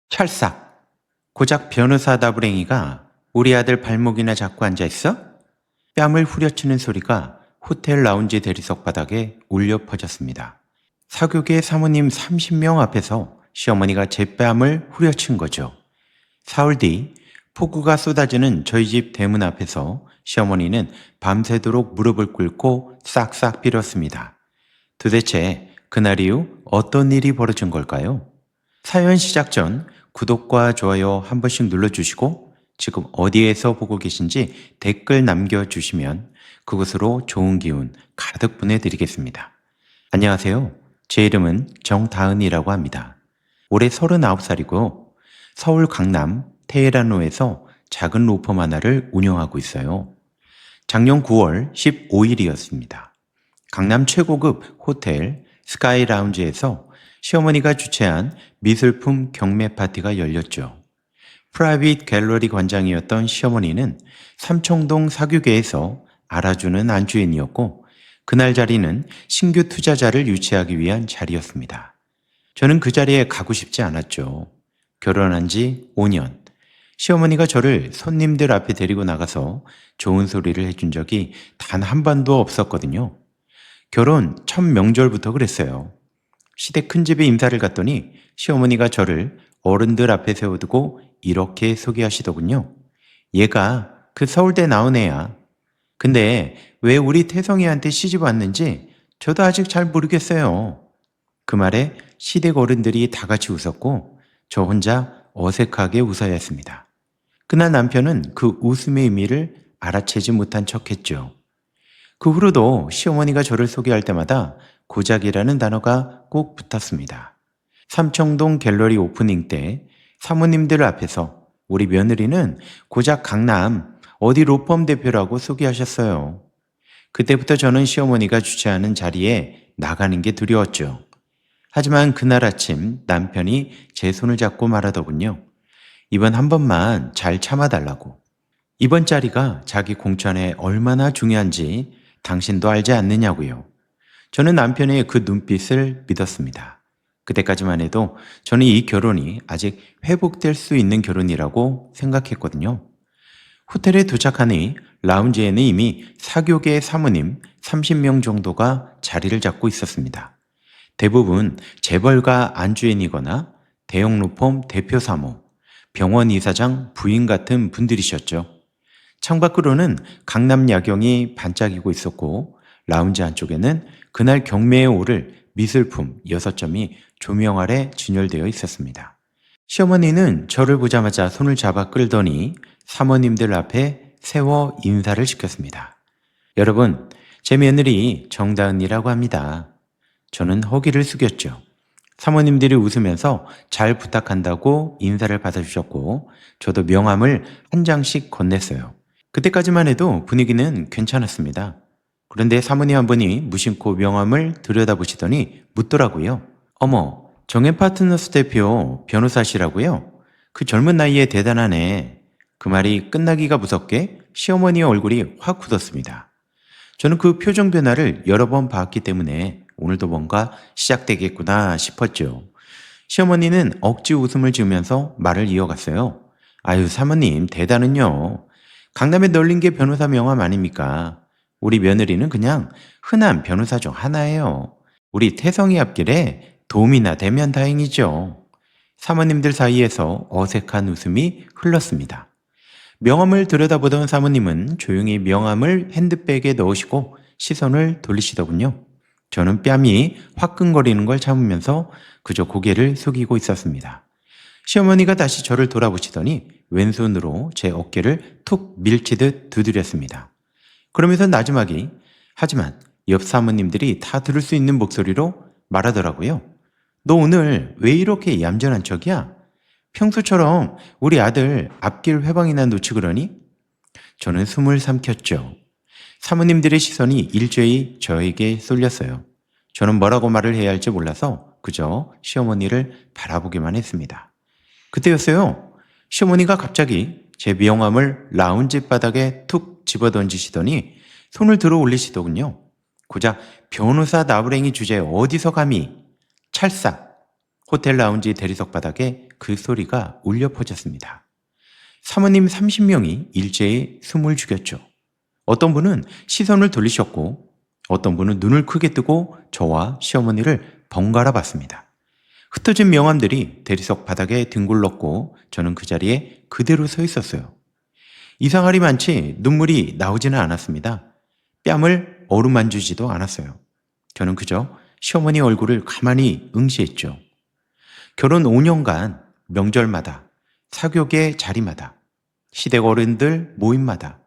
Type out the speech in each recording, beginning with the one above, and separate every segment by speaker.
Speaker 1: 찰싹. 고작 변호사 나부랭이가 우리 아들 발목이나 잡고 앉아있어? 뺨을 후려치는 소리가 호텔 라운지 대리석 바닥에 울려 퍼졌습니다. 사교계 사모님 30명 앞에서 시어머니가 제 뺨을 후려친 거죠. 사흘 뒤 폭우가 쏟아지는 저희 집 대문 앞에서 시어머니는 밤새도록 무릎을 꿇고 싹싹 빌었습니다. 도대체 그날 이후 어떤 일이 벌어진 걸까요? 사연 시작 전 구독과 좋아요 한 번씩 눌러주시고 지금 어디에서 보고 계신지 댓글 남겨주시면 그곳으로 좋은 기운 가득 보내드리겠습니다. 안녕하세요. 제 이름은 정다은이라고 합니다. 올해 39살이고 서울 강남 테헤란로에서 작은 로펌 하나를 운영하고 있어요. 작년 9월 15일이었습니다. 강남 최고급 호텔 스카이 라운지에서 시어머니가 주최한 미술품 경매 파티가 열렸죠. 프라이빗 갤러리 관장이었던 시어머니는 삼청동 사교계에서 알아주는 안주인이었고 그날 자리는 신규 투자자를 유치하기 위한 자리였습니다. 저는 그 자리에 가고 싶지 않았죠. 결혼한 지 5년. 시어머니가 저를 손님들 앞에 데리고 나가서 좋은 소리를 해준 적이 단 한 번도 없었거든요. 결혼 첫 명절부터 그랬어요. 시댁 큰집에 인사를 갔더니 시어머니가 저를 어른들 앞에 세워두고 이렇게 소개하시더군요. 얘가 그 서울대 나온 애야. 근데 왜 우리 태성이한테 시집 왔는지 저도 아직 잘 모르겠어요. 그 말에 시댁 어른들이 다 같이 웃었고 저 혼자 어색하게 웃어야 했습니다. 그날 남편은 그 웃음의 의미를 알아채지 못한 척했죠. 그 후로도 시어머니가 저를 소개할 때마다 고작이라는 단어가 꼭 붙었습니다. 삼청동 갤러리 오프닝 때 사모님들 앞에서 우리 며느리는 고작 강남 어디 로펌 대표라고 소개하셨어요. 그때부터 저는 시어머니가 주최하는 자리에 나가는 게 두려웠죠. 하지만 그날 아침 남편이 제 손을 잡고 말하더군요. 이번 한 번만 잘 참아달라고. 이번 자리가 자기 공천에 얼마나 중요한지 당신도 알지 않느냐고요. 저는 남편의 그 눈빛을 믿었습니다. 그때까지만 해도 저는 이 결혼이 아직 회복될 수 있는 결혼이라고 생각했거든요. 호텔에 도착하니 라운지에는 이미 사교계 사모님 30명 정도가 자리를 잡고 있었습니다. 대부분 재벌가 안주인이거나 대형 로펌 대표 사모, 병원 이사장 부인 같은 분들이셨죠. 창밖으로는 강남 야경이 반짝이고 있었고 라운지 안쪽에는 그날 경매에 오를 미술품 6점이 조명 아래 진열되어 있었습니다. 시어머니는 저를 보자마자 손을 잡아 끌더니 사모님들 앞에 세워 인사를 시켰습니다. 여러분, 제 며느리 정다은이라고 합니다. 저는 허기를 숙였죠. 사모님들이 웃으면서 잘 부탁한다고 인사를 받아주셨고 저도 명함을 한 장씩 건넸어요. 그때까지만 해도 분위기는 괜찮았습니다. 그런데 사모님 한 분이 무심코 명함을 들여다보시더니 묻더라고요. 어머, 정혜 파트너스 대표 변호사시라고요? 그 젊은 나이에 대단하네. 그 말이 끝나기가 무섭게 시어머니의 얼굴이 확 굳었습니다. 저는 그 표정 변화를 여러 번 봤기 때문에 오늘도 뭔가 시작되겠구나 싶었죠. 시어머니는 억지 웃음을 지으면서 말을 이어갔어요. 아유, 사모님 대단은요. 강남에 널린 게 변호사 명함 아닙니까? 우리 며느리는 그냥 흔한 변호사 중 하나예요. 우리 태성이 앞길에 도움이나 되면 다행이죠. 사모님들 사이에서 어색한 웃음이 흘렀습니다. 명함을 들여다보던 사모님은 조용히 명함을 핸드백에 넣으시고 시선을 돌리시더군요. 저는 뺨이 화끈거리는 걸 참으면서 그저 고개를 숙이고 있었습니다. 시어머니가 다시 저를 돌아보시더니 왼손으로 제 어깨를 툭 밀치듯 두드렸습니다. 그러면서 나지막이 하지만 옆 사모님들이 다 들을 수 있는 목소리로 말하더라고요. 너 오늘 왜 이렇게 얌전한 척이야? 평소처럼 우리 아들 앞길 회방이나 놓치 그러니? 저는 숨을 삼켰죠. 사모님들의 시선이 일제히 저에게 쏠렸어요. 저는 뭐라고 말을 해야 할지 몰라서 그저 시어머니를 바라보기만 했습니다. 그때였어요. 시어머니가 갑자기 제 명함을 라운지 바닥에 툭 집어던지시더니 손을 들어 올리시더군요. 고작 변호사 나부랭이 주제에 어디서 감히 찰싹. 호텔 라운지 대리석 바닥에 그 소리가 울려 퍼졌습니다. 사모님 30명이 일제히 숨을 죽였죠. 어떤 분은 시선을 돌리셨고 어떤 분은 눈을 크게 뜨고 저와 시어머니를 번갈아 봤습니다. 흩어진 명함들이 대리석 바닥에 뒹굴렀고 저는 그 자리에 그대로 서 있었어요. 이상하리 많지 눈물이 나오지는 않았습니다. 뺨을 어루만지지도 않았어요. 저는 그저 시어머니 얼굴을 가만히 응시했죠. 결혼 5년간 명절마다, 사교계 자리마다, 시댁 어른들 모임마다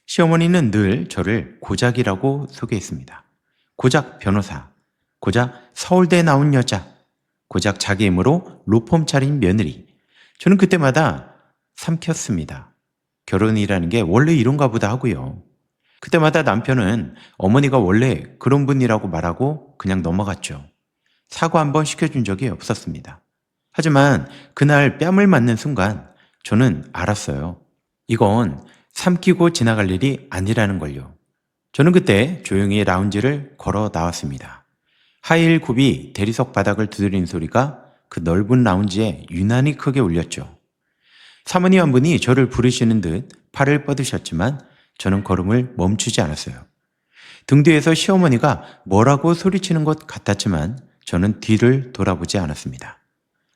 Speaker 1: 시어머니는 늘 저를 고작이라고 소개했습니다. 고작 변호사, 고작 서울대 나온 여자, 고작 자기 힘으로 로펌 차린 며느리. 저는 그때마다 삼켰습니다. 결혼이라는 게 원래 이런가 보다 하고요. 그때마다 남편은 어머니가 원래 그런 분이라고 말하고 그냥 넘어갔죠. 사과 한번 시켜준 적이 없었습니다. 하지만 그날 뺨을 맞는 순간 저는 알았어요. 이건 삼키고 지나갈 일이 아니라는 걸요. 저는 그때 조용히 라운지를 걸어 나왔습니다. 하이힐 굽이 대리석 바닥을 두드리는 소리가 그 넓은 라운지에 유난히 크게 울렸죠. 사모님 한 분이 저를 부르시는 듯 팔을 뻗으셨지만 저는 걸음을 멈추지 않았어요. 등 뒤에서 시어머니가 뭐라고 소리치는 것 같았지만 저는 뒤를 돌아보지 않았습니다.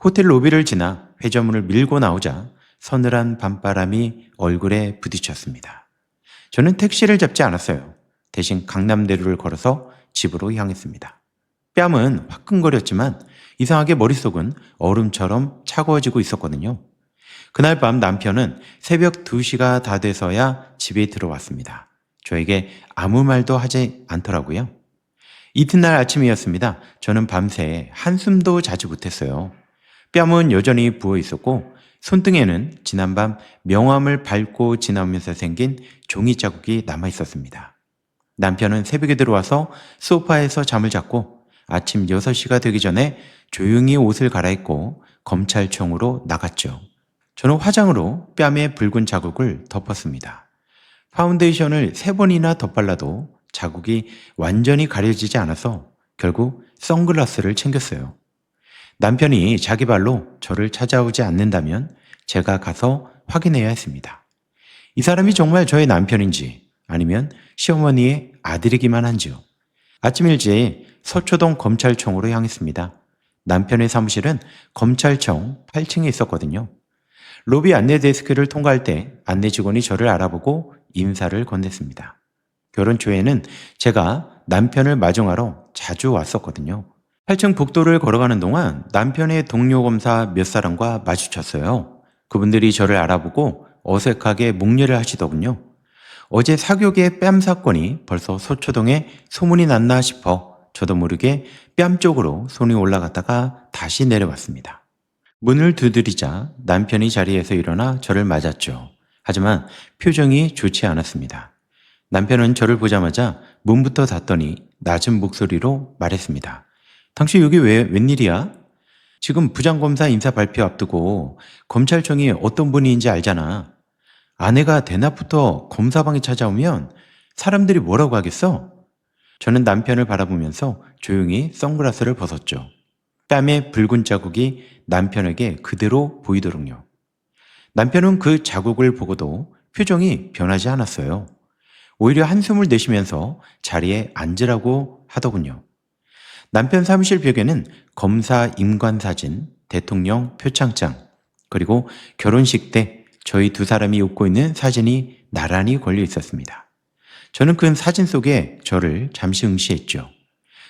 Speaker 1: 호텔 로비를 지나 회전문을 밀고 나오자 서늘한 밤바람이 얼굴에 부딪혔습니다. 저는 택시를 잡지 않았어요. 대신 강남대로를 걸어서 집으로 향했습니다. 뺨은 화끈거렸지만 이상하게 머릿속은 얼음처럼 차가워지고 있었거든요. 그날 밤 남편은 새벽 2시가 다 돼서야 집에 들어왔습니다. 저에게 아무 말도 하지 않더라고요. 이튿날 아침이었습니다. 저는 밤새 한숨도 자지 못했어요. 뺨은 여전히 부어 있었고 손등에는 지난밤 명함을 밟고 지나오면서 생긴 종이 자국이 남아 있었습니다. 남편은 새벽에 들어와서 소파에서 잠을 잤고 아침 6시가 되기 전에 조용히 옷을 갈아입고 검찰청으로 나갔죠. 저는 화장으로 뺨에 붉은 자국을 덮었습니다. 파운데이션을 3번이나 덧발라도 자국이 완전히 가려지지 않아서 결국 선글라스를 챙겼어요. 남편이 자기 발로 저를 찾아오지 않는다면 제가 가서 확인해야 했습니다. 이 사람이 정말 저의 남편인지 아니면 시어머니의 아들이기만 한지요. 아침 일찍 서초동 검찰청으로 향했습니다. 남편의 사무실은 검찰청 8층에 있었거든요. 로비 안내 데스크를 통과할 때 안내 직원이 저를 알아보고 인사를 건넸습니다. 결혼 초에는 제가 남편을 마중하러 자주 왔었거든요. 8층 복도를 걸어가는 동안 남편의 동료 검사 몇 사람과 마주쳤어요. 그분들이 저를 알아보고 어색하게 목례를 하시더군요. 어제 사교계 뺨 사건이 벌써 서초동에 소문이 났나 싶어 저도 모르게 뺨 쪽으로 손이 올라갔다가 다시 내려왔습니다. 문을 두드리자 남편이 자리에서 일어나 저를 맞았죠. 하지만 표정이 좋지 않았습니다. 남편은 저를 보자마자 문부터 닫더니 낮은 목소리로 말했습니다. 당신 여기 웬일이야? 지금 부장검사 인사 발표 앞두고 검찰청이 어떤 분인지 알잖아. 아내가 대낮부터 검사방에 찾아오면 사람들이 뭐라고 하겠어? 저는 남편을 바라보면서 조용히 선글라스를 벗었죠. 땀의 붉은 자국이 남편에게 그대로 보이도록요. 남편은 그 자국을 보고도 표정이 변하지 않았어요. 오히려 한숨을 내쉬면서 자리에 앉으라고 하더군요. 남편 사무실 벽에는 검사 임관 사진, 대통령 표창장, 그리고 결혼식 때 저희 두 사람이 웃고 있는 사진이 나란히 걸려 있었습니다. 저는 그 사진 속에 저를 잠시 응시했죠.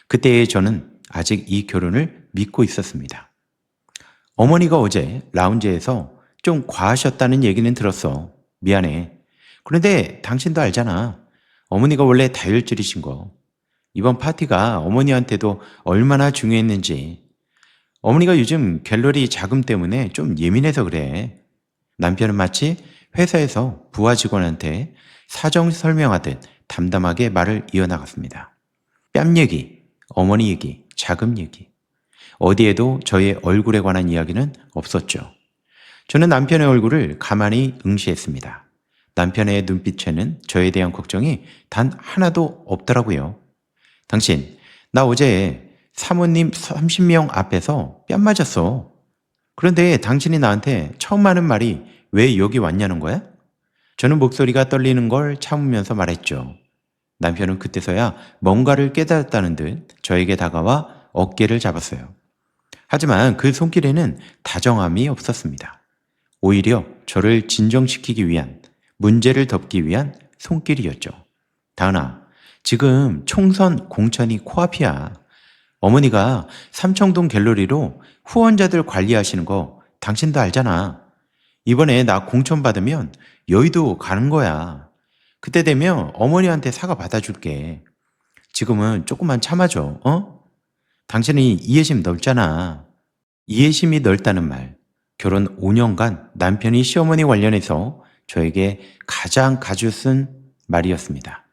Speaker 1: 그때의 저는 아직 이 결혼을 믿고 있었습니다. 어머니가 어제 라운지에서 좀 과하셨다는 얘기는 들었어. 미안해. 그런데 당신도 알잖아. 어머니가 원래 다혈질이신 거. 이번 파티가 어머니한테도 얼마나 중요했는지. 어머니가 요즘 갤러리 자금 때문에 좀 예민해서 그래. 남편은 마치 회사에서 부하 직원한테 사정 설명하듯 담담하게 말을 이어나갔습니다. 뺨 얘기, 어머니 얘기, 자금 얘기. 어디에도 저의 얼굴에 관한 이야기는 없었죠. 저는 남편의 얼굴을 가만히 응시했습니다. 남편의 눈빛에는 저에 대한 걱정이 단 하나도 없더라고요. 당신, 나 어제 사모님 30명 앞에서 뺨 맞았어. 그런데 당신이 나한테 처음 하는 말이 왜 여기 왔냐는 거야? 저는 목소리가 떨리는 걸 참으면서 말했죠. 남편은 그때서야 뭔가를 깨달았다는 듯 저에게 다가와 어깨를 잡았어요. 하지만 그 손길에는 다정함이 없었습니다. 오히려 저를 진정시키기 위한, 문제를 덮기 위한 손길이었죠. 다은아, 지금 총선 공천이 코앞이야. 어머니가 삼청동 갤러리로 후원자들 관리하시는 거 당신도 알잖아. 이번에 나 공천 받으면 여의도 가는 거야. 그때 되면 어머니한테 사과 받아줄게. 지금은 조금만 참아줘, 어? 당신이 이해심 넓잖아. 이해심이 넓다는 말. 결혼 5년간 남편이 시어머니 관련해서 저에게 가장 자주 쓴 말이었습니다.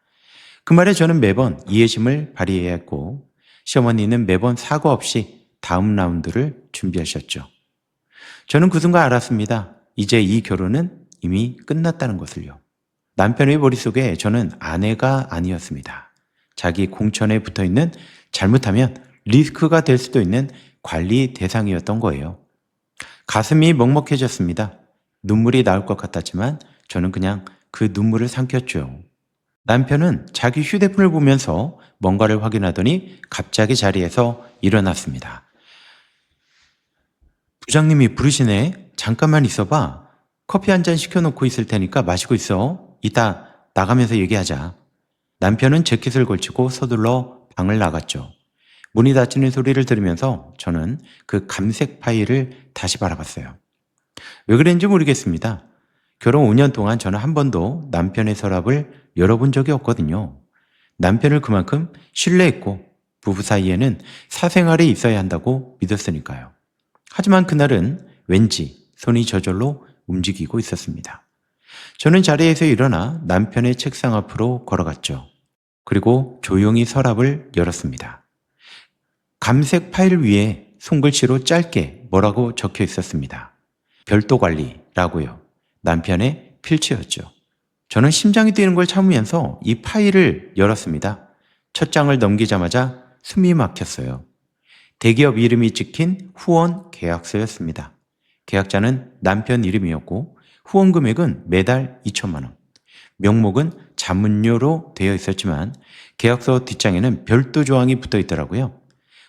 Speaker 1: 그 말에 저는 매번 이해심을 발휘해야 했고, 시어머니는 매번 사과 없이 다음 라운드를 준비하셨죠. 저는 그 순간 알았습니다. 이제 이 결혼은 이미 끝났다는 것을요. 남편의 머릿속에 저는 아내가 아니었습니다. 자기 공천에 붙어있는, 잘못하면 리스크가 될 수도 있는 관리 대상이었던 거예요. 가슴이 먹먹해졌습니다. 눈물이 나올 것 같았지만 저는 그냥 그 눈물을 삼켰죠. 남편은 자기 휴대폰을 보면서 뭔가를 확인하더니 갑자기 자리에서 일어났습니다. 부장님이 부르시네. 잠깐만 있어봐. 커피 한 잔 시켜놓고 있을 테니까 마시고 있어. 이따 나가면서 얘기하자. 남편은 재킷을 걸치고 서둘러 방을 나갔죠. 문이 닫히는 소리를 들으면서 저는 그 감색 파일을 다시 바라봤어요. 왜 그랬는지 모르겠습니다. 결혼 5년 동안 저는 한 번도 남편의 서랍을 열어본 적이 없거든요. 남편을 그만큼 신뢰했고 부부 사이에는 사생활이 있어야 한다고 믿었으니까요. 하지만 그날은 왠지 손이 저절로 움직이고 있었습니다. 저는 자리에서 일어나 남편의 책상 앞으로 걸어갔죠. 그리고 조용히 서랍을 열었습니다. 감색 파일 위에 손글씨로 짧게 뭐라고 적혀 있었습니다. 별도 관리라고요. 남편의 필체였죠. 저는 심장이 뛰는 걸 참으면서 이 파일을 열었습니다. 첫 장을 넘기자마자 숨이 막혔어요. 대기업 이름이 찍힌 후원 계약서였습니다. 계약자는 남편 이름이었고 후원 금액은 매달 2천만 원. 명목은 자문료로 되어 있었지만 계약서 뒷장에는 별도 조항이 붙어 있더라고요.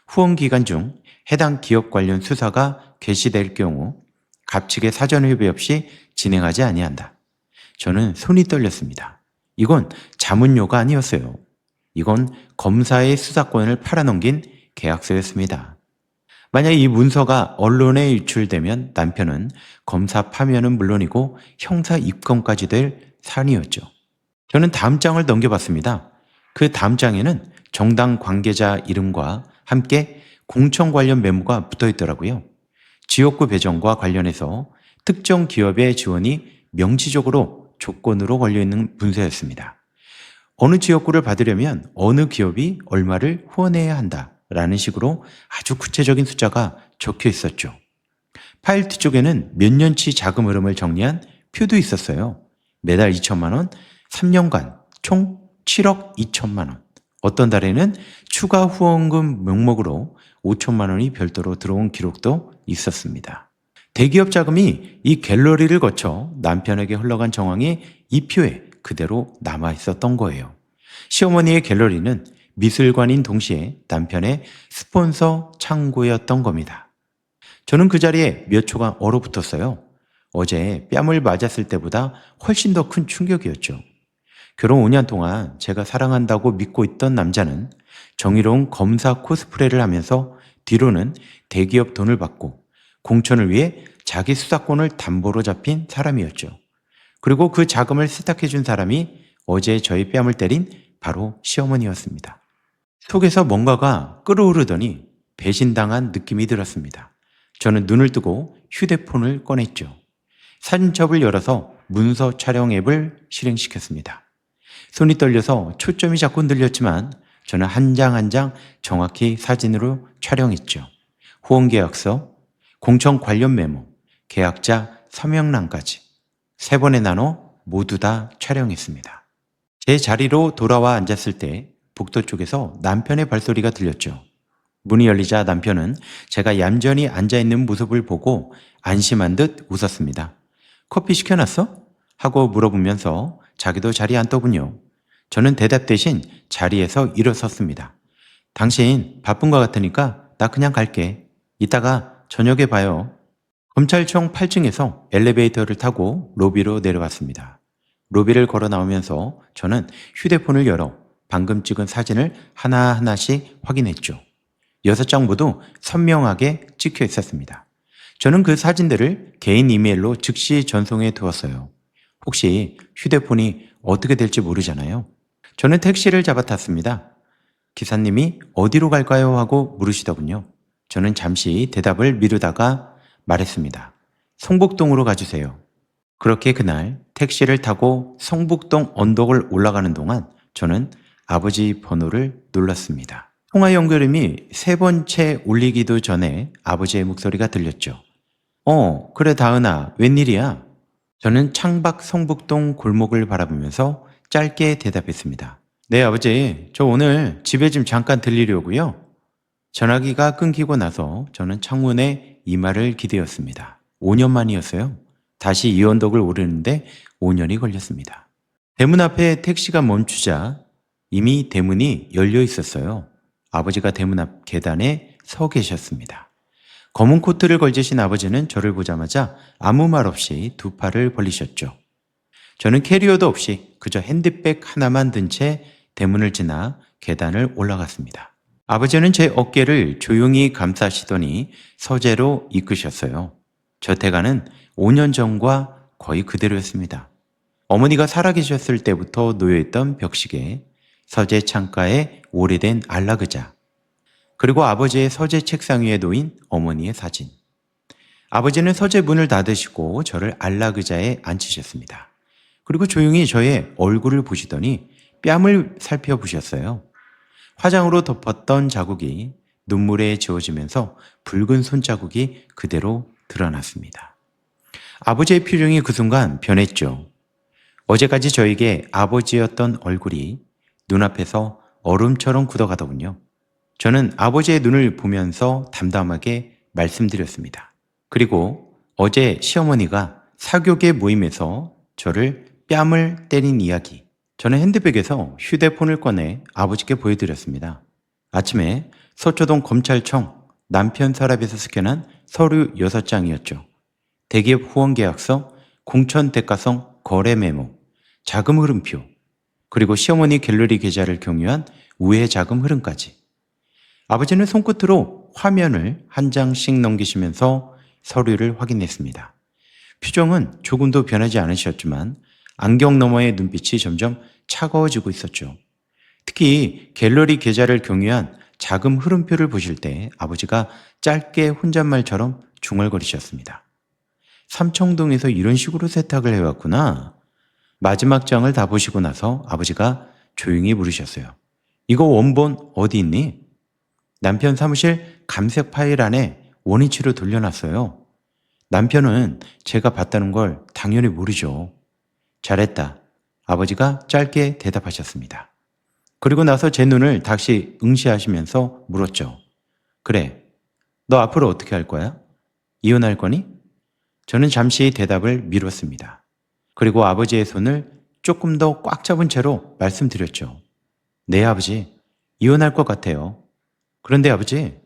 Speaker 1: 후원 기간 중 해당 기업 관련 수사가 개시될 경우 갑측의 사전 협의 없이 진행하지 아니한다. 저는 손이 떨렸습니다. 이건 자문료가 아니었어요. 이건 검사의 수사권을 팔아넘긴 계약서였습니다. 만약 이 문서가 언론에 유출되면 남편은 검사 파면은 물론이고 형사 입건까지 될 사안이었죠. 저는 다음 장을 넘겨봤습니다. 그 다음 장에는 정당 관계자 이름과 함께 공천 관련 메모가 붙어 있더라고요. 지역구 배정과 관련해서 특정 기업의 지원이 명시적으로 조건으로 걸려있는 문서였습니다. 어느 지역구를 받으려면 어느 기업이 얼마를 후원해야 한다라는 식으로 아주 구체적인 숫자가 적혀 있었죠. 파일 뒤쪽에는 몇 년치 자금 흐름을 정리한 표도 있었어요. 매달 2천만 원, 3년간 총 7억 2천만 원. 어떤 달에는 추가 후원금 명목으로 5천만 원이 별도로 들어온 기록도 있었습니다. 대기업 자금이 이 갤러리를 거쳐 남편에게 흘러간 정황이 이 표에 그대로 남아 있었던 거예요. 시어머니의 갤러리는 미술관인 동시에 남편의 스폰서 창구였던 겁니다. 저는 그 자리에 몇 초간 얼어붙었어요. 어제 뺨을 맞았을 때보다 훨씬 더 큰 충격이었죠. 결혼 5년 동안 제가 사랑한다고 믿고 있던 남자는 정의로운 검사 코스프레를 하면서 뒤로는 대기업 돈을 받고 공천을 위해 자기 수사권을 담보로 잡힌 사람이었죠. 그리고 그 자금을 세탁해준 사람이 어제 저희 뺨을 때린 바로 시어머니였습니다. 속에서 뭔가가 끓어오르더니 배신당한 느낌이 들었습니다. 저는 눈을 뜨고 휴대폰을 꺼냈죠. 사진첩을 열어서 문서 촬영 앱을 실행시켰습니다. 손이 떨려서 초점이 자꾸 흔들렸지만 저는 한 장 한 장 정확히 사진으로 촬영했죠. 후원계약서, 공천 관련 메모, 계약자 서명란까지 3번에 나눠 모두 다 촬영했습니다. 제 자리로 돌아와 앉았을 때 복도 쪽에서 남편의 발소리가 들렸죠. 문이 열리자 남편은 제가 얌전히 앉아있는 모습을 보고 안심한 듯 웃었습니다. 커피 시켜놨어? 하고 물어보면서 자기도 자리에 앉더군요. 저는 대답 대신 자리에서 일어섰습니다. 당신 바쁜 것 같으니까 나 그냥 갈게. 이따가 저녁에 봐요. 검찰청 8층에서 엘리베이터를 타고 로비로 내려왔습니다. 로비를 걸어 나오면서 저는 휴대폰을 열어 방금 찍은 사진을 하나하나씩 확인했죠. 6장 모두 선명하게 찍혀 있었습니다. 저는 그 사진들을 개인 이메일로 즉시 전송해 두었어요. 혹시 휴대폰이 어떻게 될지 모르잖아요. 저는 택시를 잡아 탔습니다. 기사님이 어디로 갈까요? 하고 물으시더군요. 저는 잠시 대답을 미루다가 말했습니다. 성북동으로 가주세요. 그렇게 그날 택시를 타고 성북동 언덕을 올라가는 동안 저는 아버지 번호를 눌렀습니다. 통화 연결음이 3번째 울리기도 전에 아버지의 목소리가 들렸죠. 그래 다은아, 웬일이야? 저는 창밖 성북동 골목을 바라보면서 짧게 대답했습니다. 네 아버지, 저 오늘 집에 좀 잠깐 들리려고요. 전화기가 끊기고 나서 저는 창문에 이마를 기대었습니다. 5년 만이었어요. 다시 이 언덕을 오르는데 5년이 걸렸습니다. 대문 앞에 택시가 멈추자 이미 대문이 열려 있었어요. 아버지가 대문 앞 계단에 서 계셨습니다. 검은 코트를 걸치신 아버지는 저를 보자마자 아무 말 없이 두 팔을 벌리셨죠. 저는 캐리어도 없이 그저 핸드백 하나만 든 채 대문을 지나 계단을 올라갔습니다. 아버지는 제 어깨를 조용히 감싸시더니 서재로 이끄셨어요. 저 대가는 5년 전과 거의 그대로였습니다. 어머니가 살아계셨을 때부터 놓여있던 벽시계, 서재 창가에 오래된 안락의자, 그리고 아버지의 서재 책상 위에 놓인 어머니의 사진. 아버지는 서재 문을 닫으시고 저를 안락의자에 앉히셨습니다. 그리고 조용히 저의 얼굴을 보시더니 뺨을 살펴보셨어요. 화장으로 덮었던 자국이 눈물에 지워지면서 붉은 손자국이 그대로 드러났습니다. 아버지의 표정이 그 순간 변했죠. 어제까지 저에게 아버지였던 얼굴이 눈앞에서 얼음처럼 굳어가더군요. 저는 아버지의 눈을 보면서 담담하게 말씀드렸습니다. 그리고 어제 시어머니가 사교계 모임에서 저를 뺨을 때린 이야기. 저는 핸드백에서 휴대폰을 꺼내 아버지께 보여드렸습니다. 아침에 서초동 검찰청 남편 서랍에서 스캔한 서류 6장이었죠. 대기업 후원계약서, 공천대가성 거래 메모, 자금 흐름표, 그리고 시어머니 갤러리 계좌를 경유한 우회 자금 흐름까지. 아버지는 손끝으로 화면을 한 장씩 넘기시면서 서류를 확인했습니다. 표정은 조금도 변하지 않으셨지만 안경 너머의 눈빛이 점점 차가워지고 있었죠. 특히 갤러리 계좌를 경유한 자금 흐름표를 보실 때 아버지가 짧게 혼잣말처럼 중얼거리셨습니다. 삼청동에서 이런 식으로 세탁을 해왔구나. 마지막 장을 다 보시고 나서 아버지가 조용히 물으셨어요. 이거 원본 어디 있니? 남편 사무실 감색 파일 안에 원위치로 돌려놨어요. 남편은 제가 봤다는 걸 당연히 모르죠. 잘했다. 아버지가 짧게 대답하셨습니다. 그리고 나서 제 눈을 다시 응시하시면서 물었죠. 그래, 너 앞으로 어떻게 할 거야? 이혼할 거니? 저는 잠시 대답을 미뤘습니다. 그리고 아버지의 손을 조금 더 꽉 잡은 채로 말씀드렸죠. 네, 아버지. 이혼할 것 같아요. 그런데 아버지,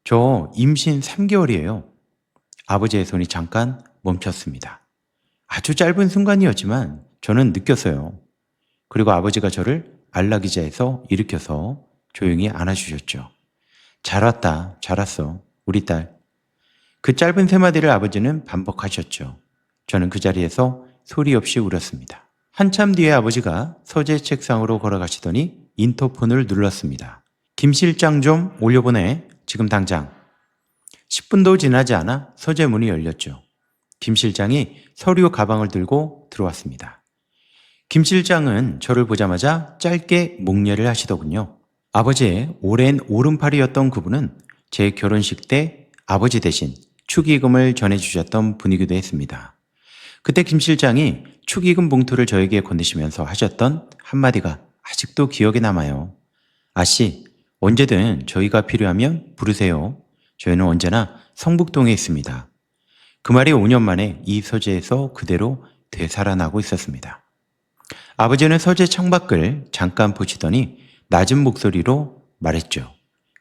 Speaker 1: 저 임신 3개월이에요. 아버지의 손이 잠깐 멈췄습니다. 아주 짧은 순간이었지만 저는 느꼈어요. 그리고 아버지가 저를 안락의자에서 일으켜서 조용히 안아주셨죠. 잘 왔다, 잘 왔어, 우리 딸. 그 짧은 세 마디를 아버지는 반복하셨죠. 저는 그 자리에서 소리 없이 울었습니다. 한참 뒤에 아버지가 서재 책상으로 걸어가시더니 인터폰을 눌렀습니다. 김 실장 좀 올려보내, 지금 당장. 10분도 지나지 않아 서재 문이 열렸죠. 김 실장이 서류 가방을 들고 들어왔습니다. 김 실장은 저를 보자마자 짧게 목례를 하시더군요. 아버지의 오랜 오른팔이었던 그분은 제 결혼식 때 아버지 대신 축의금을 전해주셨던 분이기도 했습니다. 그때 김 실장이 축의금 봉투를 저에게 건네시면서 하셨던 한마디가 아직도 기억에 남아요. 아씨, 언제든 저희가 필요하면 부르세요. 저희는 언제나 성북동에 있습니다. 그 말이 5년 만에 이 서재에서 그대로 되살아나고 있었습니다. 아버지는 서재 창밖을 잠깐 보시더니 낮은 목소리로 말했죠.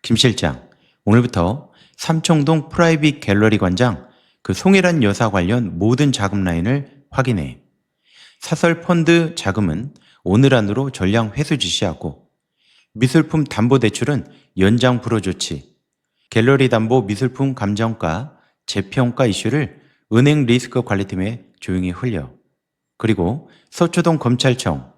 Speaker 1: 김 실장, 오늘부터 삼청동 프라이빗 갤러리 관장 그 송혜란 여사 관련 모든 자금 라인을 확인해. 사설 펀드 자금은 오늘 안으로 전량 회수 지시하고 미술품 담보 대출은 연장 불허 조치, 갤러리 담보 미술품 감정가, 재평가 이슈를 은행 리스크 관리팀에 조용히 흘려. 그리고 서초동 검찰청,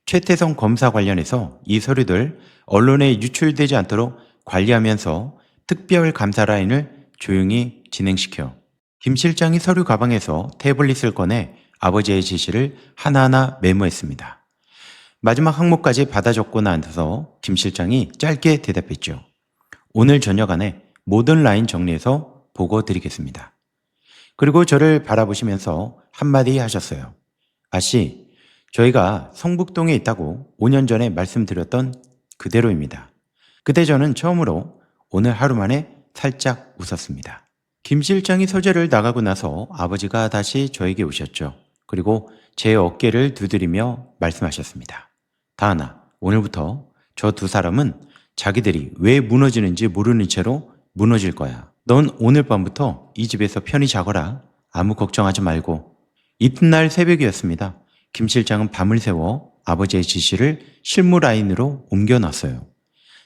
Speaker 1: 최태성 검사 관련해서 이 서류들 언론에 유출되지 않도록 관리하면서 특별 감사 라인을 조용히 진행시켜. 김 실장이 서류 가방에서 태블릿을 꺼내 아버지의 지시를 하나하나 메모했습니다. 마지막 항목까지 받아 적고 나서 김 실장이 짧게 대답했죠. 오늘 저녁 안에 모든 라인 정리해서 보고 드리겠습니다. 그리고 저를 바라보시면서 한마디 하셨어요. 아씨, 저희가 성북동에 있다고 5년 전에 말씀드렸던 그대로입니다. 그때 저는 처음으로 오늘 하루 만에 살짝 웃었습니다. 김 실장이 서재를 나가고 나서 아버지가 다시 저에게 오셨죠. 그리고 제 어깨를 두드리며 말씀하셨습니다. 다하나, 오늘부터 저 두 사람은 자기들이 왜 무너지는지 모르는 채로 무너질 거야. 넌 오늘 밤부터 이 집에서 편히 자거라. 아무 걱정하지 말고. 이튿날 새벽이었습니다. 김 실장은 밤을 새워 아버지의 지시를 실무 라인으로 옮겨놨어요.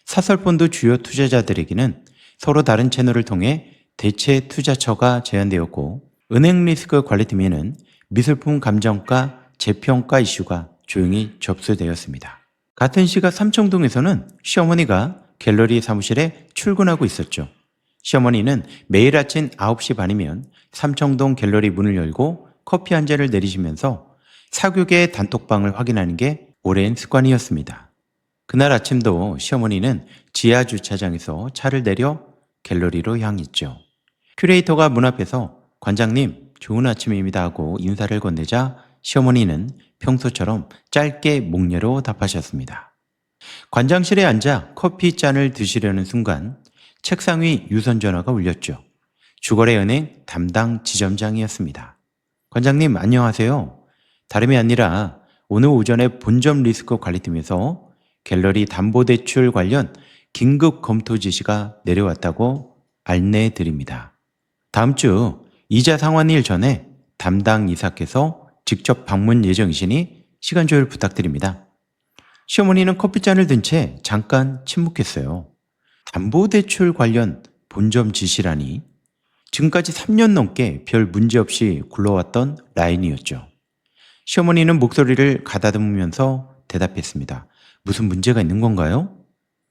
Speaker 1: 사설펀드 주요 투자자들에게는 서로 다른 채널을 통해 대체 투자처가 제안되었고 은행 리스크 관리팀에는 미술품 감정가, 재평가 이슈가 조용히 접수되었습니다. 같은 시각 삼청동에서는 시어머니가 갤러리 사무실에 출근하고 있었죠. 시어머니는 매일 아침 9시 반이면 삼청동 갤러리 문을 열고 커피 한 잔을 내리시면서 사교계의 단톡방을 확인하는 게 오랜 습관이었습니다. 그날 아침도 시어머니는 지하 주차장에서 차를 내려 갤러리로 향했죠. 큐레이터가 문 앞에서 관장님 좋은 아침입니다 하고 인사를 건네자 시어머니는 평소처럼 짧게 목례로 답하셨습니다. 관장실에 앉아 커피 잔을 드시려는 순간 책상 위 유선 전화가 울렸죠. 주거래은행 담당 지점장이었습니다. 관장님 안녕하세요. 다름이 아니라 오늘 오전에 본점 리스크 관리팀에서 갤러리 담보대출 관련 긴급 검토 지시가 내려왔다고 안내해 드립니다. 다음 주 이자 상환일 전에 담당 이사께서 직접 방문 예정이시니 시간 조율 부탁드립니다. 시어머니는 커피잔을 든 채 잠깐 침묵했어요. 담보대출 관련 본점 지시라니 지금까지 3년 넘게 별 문제 없이 굴러왔던 라인이었죠. 시어머니는 목소리를 가다듬으면서 대답했습니다. 무슨 문제가 있는 건가요?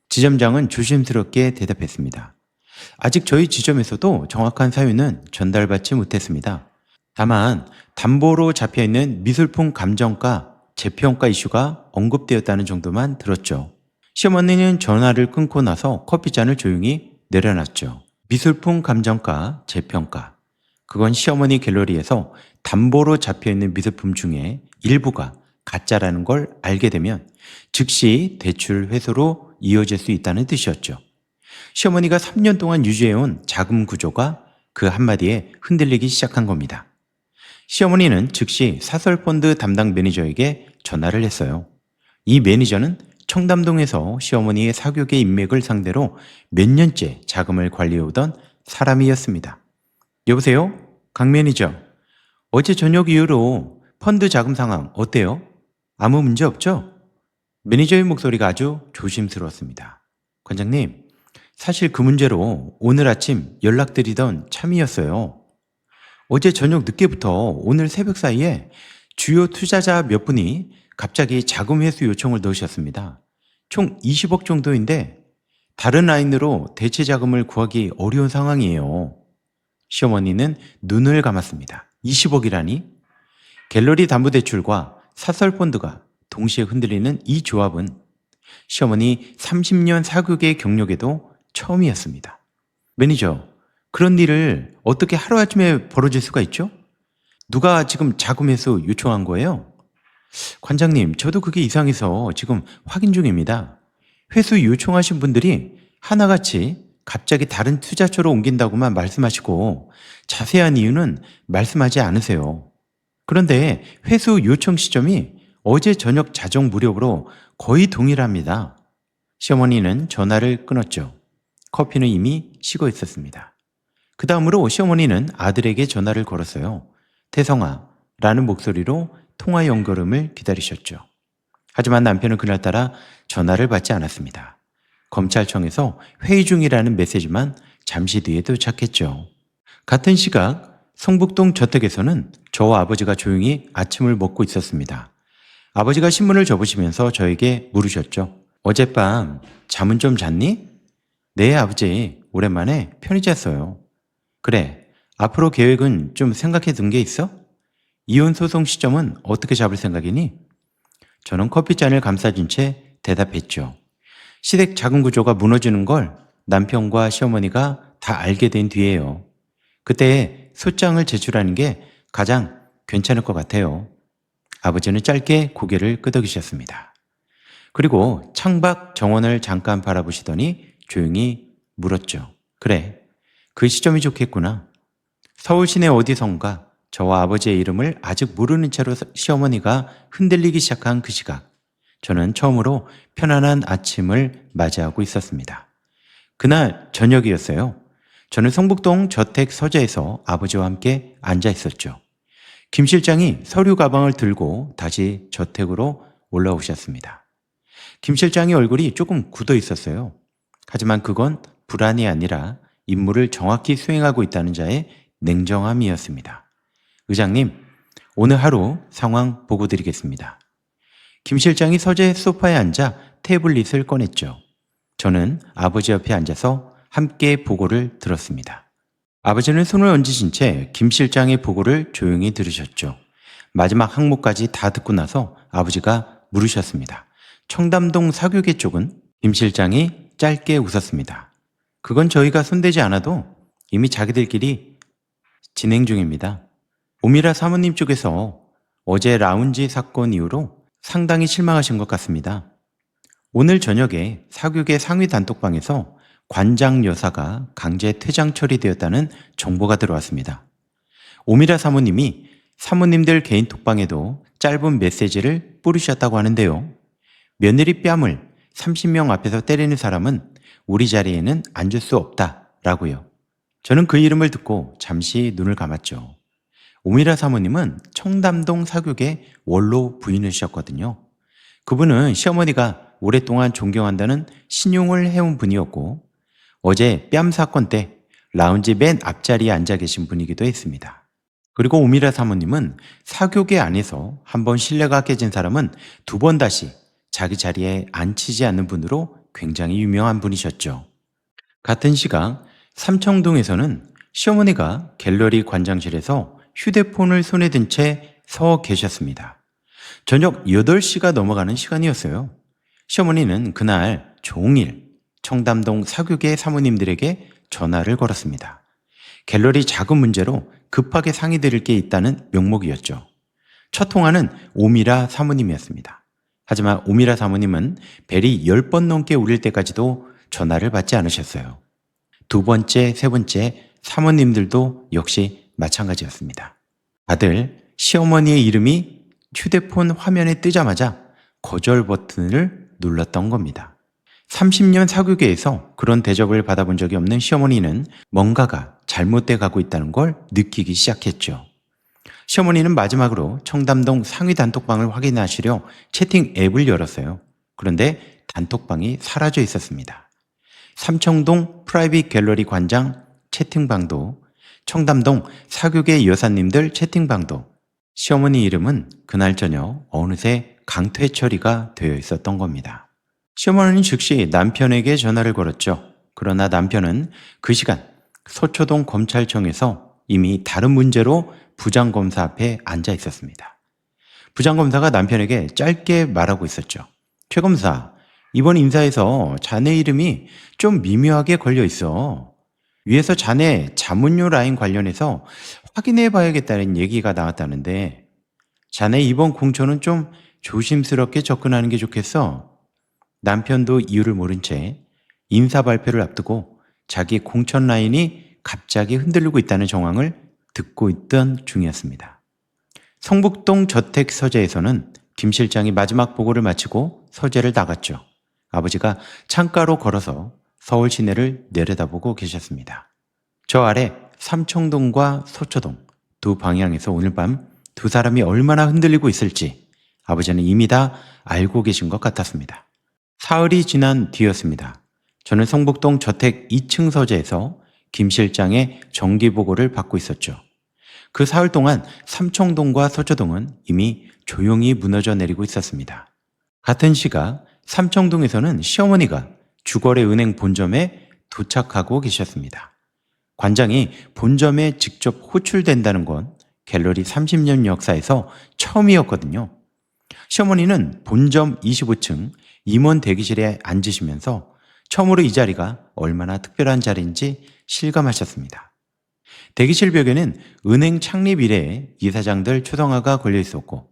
Speaker 1: 지점장은 조심스럽게 대답했습니다. 아직 저희 지점에서도 정확한 사유는 전달받지 못했습니다. 다만 담보로 잡혀있는 미술품 감정가, 재평가 이슈가 언급되었다는 정도만 들었죠. 시어머니는 전화를 끊고 나서 커피잔을 조용히 내려놨죠. 미술품 감정가, 재평가. 그건 시어머니 갤러리에서 담보로 잡혀있는 미술품 중에 일부가 가짜라는 걸 알게 되면 즉시 대출 회수로 이어질 수 있다는 뜻이었죠. 시어머니가 3년 동안 유지해온 자금 구조가 그 한마디에 흔들리기 시작한 겁니다. 시어머니는 즉시 사설펀드 담당 매니저에게 전화를 했어요. 이 매니저는 청담동에서 시어머니의 사교계 인맥을 상대로 몇 년째 자금을 관리해오던 사람이었습니다. 여보세요? 강 매니저. 어제 저녁 이후로 펀드 자금 상황 어때요? 아무 문제 없죠? 매니저의 목소리가 아주 조심스러웠습니다. 관장님, 사실 그 문제로 오늘 아침 연락드리던 참이었어요. 어제 저녁 늦게부터 오늘 새벽 사이에 주요 투자자 몇 분이 갑자기 자금 회수 요청을 넣으셨습니다. 총 20억 정도인데 다른 라인으로 대체 자금을 구하기 어려운 상황이에요. 시어머니는 눈을 감았습니다. 20억이라니? 갤러리 담보대출과 사설펀드가 동시에 흔들리는 이 조합은 시어머니 30년 사교계 경력에도 처음이었습니다. 매니저, 그런 일을 어떻게 하루아침에 벌어질 수가 있죠? 누가 지금 자금 회수 요청한 거예요? 관장님, 저도 그게 이상해서 지금 확인 중입니다. 회수 요청하신 분들이 하나같이 갑자기 다른 투자처로 옮긴다고만 말씀하시고 자세한 이유는 말씀하지 않으세요. 그런데 회수 요청 시점이 어제 저녁 자정 무렵으로 거의 동일합니다. 시어머니는 전화를 끊었죠. 커피는 이미 식어 있었습니다. 그 다음으로 시어머니는 아들에게 전화를 걸었어요. 태성아, 라는 목소리로 통화 연결음을 기다리셨죠. 하지만 남편은 그날따라 전화를 받지 않았습니다. 검찰청에서 회의 중이라는 메시지만 잠시 뒤에 도착했죠. 같은 시각 성북동 저택에서는 저와 아버지가 조용히 아침을 먹고 있었습니다. 아버지가 신문을 접으시면서 저에게 물으셨죠. 어젯밤 잠은 좀 잤니? 네, 아버지. 오랜만에 편히 잤어요. 그래, 앞으로 계획은 좀 생각해 둔 게 있어? 이혼 소송 시점은 어떻게 잡을 생각이니? 저는 커피잔을 감싸준 채 대답했죠. 시댁 자금 구조가 무너지는 걸 남편과 시어머니가 다 알게 된 뒤에요. 그때 소장을 제출하는 게 가장 괜찮을 것 같아요. 아버지는 짧게 고개를 끄덕이셨습니다. 그리고 창밖 정원을 잠깐 바라보시더니 조용히 물었죠. 그래, 그 시점이 좋겠구나. 서울 시내 어디선가 저와 아버지의 이름을 아직 모르는 채로 시어머니가 흔들리기 시작한 그 시각, 저는 처음으로 편안한 아침을 맞이하고 있었습니다. 그날 저녁이었어요. 저는 성북동 저택 서재에서 아버지와 함께 앉아 있었죠. 김 실장이 서류 가방을 들고 다시 저택으로 올라오셨습니다. 김 실장의 얼굴이 조금 굳어 있었어요. 하지만 그건 불안이 아니라 임무를 정확히 수행하고 있다는 자의 냉정함이었습니다. 의장님, 오늘 하루 상황 보고 드리겠습니다. 김 실장이 서재 소파에 앉아 태블릿을 꺼냈죠. 저는 아버지 옆에 앉아서 함께 보고를 들었습니다. 아버지는 손을 얹으신 채 김 실장의 보고를 조용히 들으셨죠. 마지막 항목까지 다 듣고 나서 아버지가 물으셨습니다. 청담동 사교계 쪽은? 김 실장이 짧게 웃었습니다. 그건 저희가 손대지 않아도 이미 자기들끼리 진행 중입니다. 오미라 사모님 쪽에서 어제 라운지 사건 이후로 상당히 실망하신 것 같습니다. 오늘 저녁에 사교계 상위 단톡방에서 관장 여사가 강제 퇴장 처리되었다는 정보가 들어왔습니다. 오미라 사모님이 사모님들 개인 톡방에도 짧은 메시지를 뿌리셨다고 하는데요. 며느리 뺨을 30명 앞에서 때리는 사람은 우리 자리에는 앉을 수 없다라고요. 저는 그 이름을 듣고 잠시 눈을 감았죠. 오미라 사모님은 청담동 사교계 원로 부인이셨거든요. 그분은 시어머니가 오랫동안 존경한다는 신용을 해온 분이었고 어제 뺨 사건 때 라운지 맨 앞자리에 앉아 계신 분이기도 했습니다. 그리고 오미라 사모님은 사교계 안에서 한번 신뢰가 깨진 사람은 두 번 다시 자기 자리에 앉히지 않는 분으로 굉장히 유명한 분이셨죠. 같은 시각 삼청동에서는 시어머니가 갤러리 관장실에서 휴대폰을 손에 든 채 서 계셨습니다. 저녁 8시가 넘어가는 시간이었어요. 시어머니는 그날 종일 청담동 사교계 사모님들에게 전화를 걸었습니다. 갤러리 자금 문제로 급하게 상의드릴 게 있다는 명목이었죠. 첫 통화는 오미라 사모님이었습니다. 하지만 오미라 사모님은 벨이 10번 넘게 울릴 때까지도 전화를 받지 않으셨어요. 두 번째, 세 번째 사모님들도 역시 마찬가지였습니다. 다들 시어머니의 이름이 휴대폰 화면에 뜨자마자 거절 버튼을 눌렀던 겁니다. 30년 사교계에서 그런 대접을 받아본 적이 없는 시어머니는 뭔가가 잘못돼 가고 있다는 걸 느끼기 시작했죠. 시어머니는 마지막으로 청담동 상위 단톡방을 확인하시려 채팅 앱을 열었어요. 그런데 단톡방이 사라져 있었습니다. 삼청동 프라이빗 갤러리 관장 채팅방도 청담동 사교계 여사님들 채팅방도 시어머니 이름은 그날 저녁 어느새 강퇴 처리가 되어 있었던 겁니다. 시어머니는 즉시 남편에게 전화를 걸었죠. 그러나 남편은 그 시간 서초동 검찰청에서 이미 다른 문제로 부장검사 앞에 앉아 있었습니다. 부장검사가 남편에게 짧게 말하고 있었죠. 최 검사, 이번 인사에서 자네 이름이 좀 미묘하게 걸려 있어. 위에서 자네 자문료 라인 관련해서 확인해 봐야겠다는 얘기가 나왔다는데 자네 이번 공천은 좀 조심스럽게 접근하는 게 좋겠어. 남편도 이유를 모른 채 인사 발표를 앞두고 자기 공천 라인이 갑자기 흔들리고 있다는 정황을 듣고 있던 중이었습니다. 성북동 저택 서재에서는 김 실장이 마지막 보고를 마치고 서재를 나갔죠. 아버지가 창가로 걸어서 서울 시내를 내려다보고 계셨습니다. 저 아래 삼청동과 서초동 두 방향에서 오늘 밤 두 사람이 얼마나 흔들리고 있을지 아버지는 이미 다 알고 계신 것 같았습니다. 사흘이 지난 뒤였습니다. 저는 성북동 저택 2층 서재에서 김 실장의 정기보고를 받고 있었죠. 그 사흘 동안 삼청동과 서초동은 이미 조용히 무너져 내리고 있었습니다. 같은 시각 삼청동에서는 시어머니가 주거래 은행 본점에 도착하고 계셨습니다. 관장이 본점에 직접 호출된다는 건 갤러리 30년 역사에서 처음이었거든요. 시어머니는 본점 25층 임원 대기실에 앉으시면서 처음으로 이 자리가 얼마나 특별한 자리인지 실감하셨습니다. 대기실 벽에는 은행 창립 이래의 이사장들 초상화가 걸려 있었고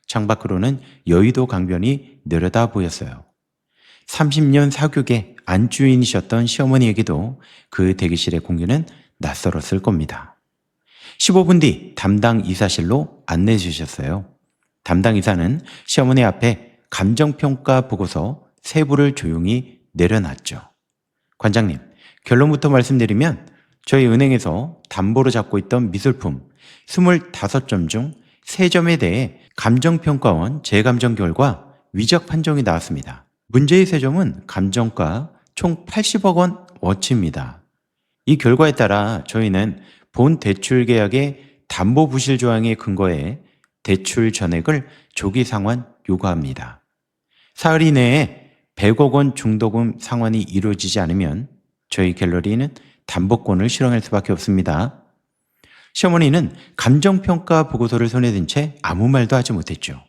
Speaker 1: 창밖으로는 여의도 강변이 내려다 보였어요. 30년 사교계 안주인이셨던 시어머니에게도 그 대기실의 공기는 낯설었을 겁니다. 15분 뒤 담당 이사실로 안내해 주셨어요. 담당 이사는 시어머니 앞에 감정평가 보고서 세부를 조용히 내려놨죠. 관장님, 결론부터 말씀드리면 저희 은행에서 담보로 잡고 있던 미술품 25점 중 3점에 대해 감정평가원 재감정 결과 위적 판정이 나왔습니다. 문제의 3점은 감정가 총 80억 원 어치입니다. 이 결과에 따라 저희는 본 대출 계약의 담보 부실 조항에 근거해 대출 전액을 조기 상환 요구합니다. 사흘 이내에 100억 원 중도금 상환이 이루어지지 않으면 저희 갤러리는 담보권을 실행할 수밖에 없습니다. 시어머니는 감정평가 보고서를 손에 든 채 아무 말도 하지 못했죠.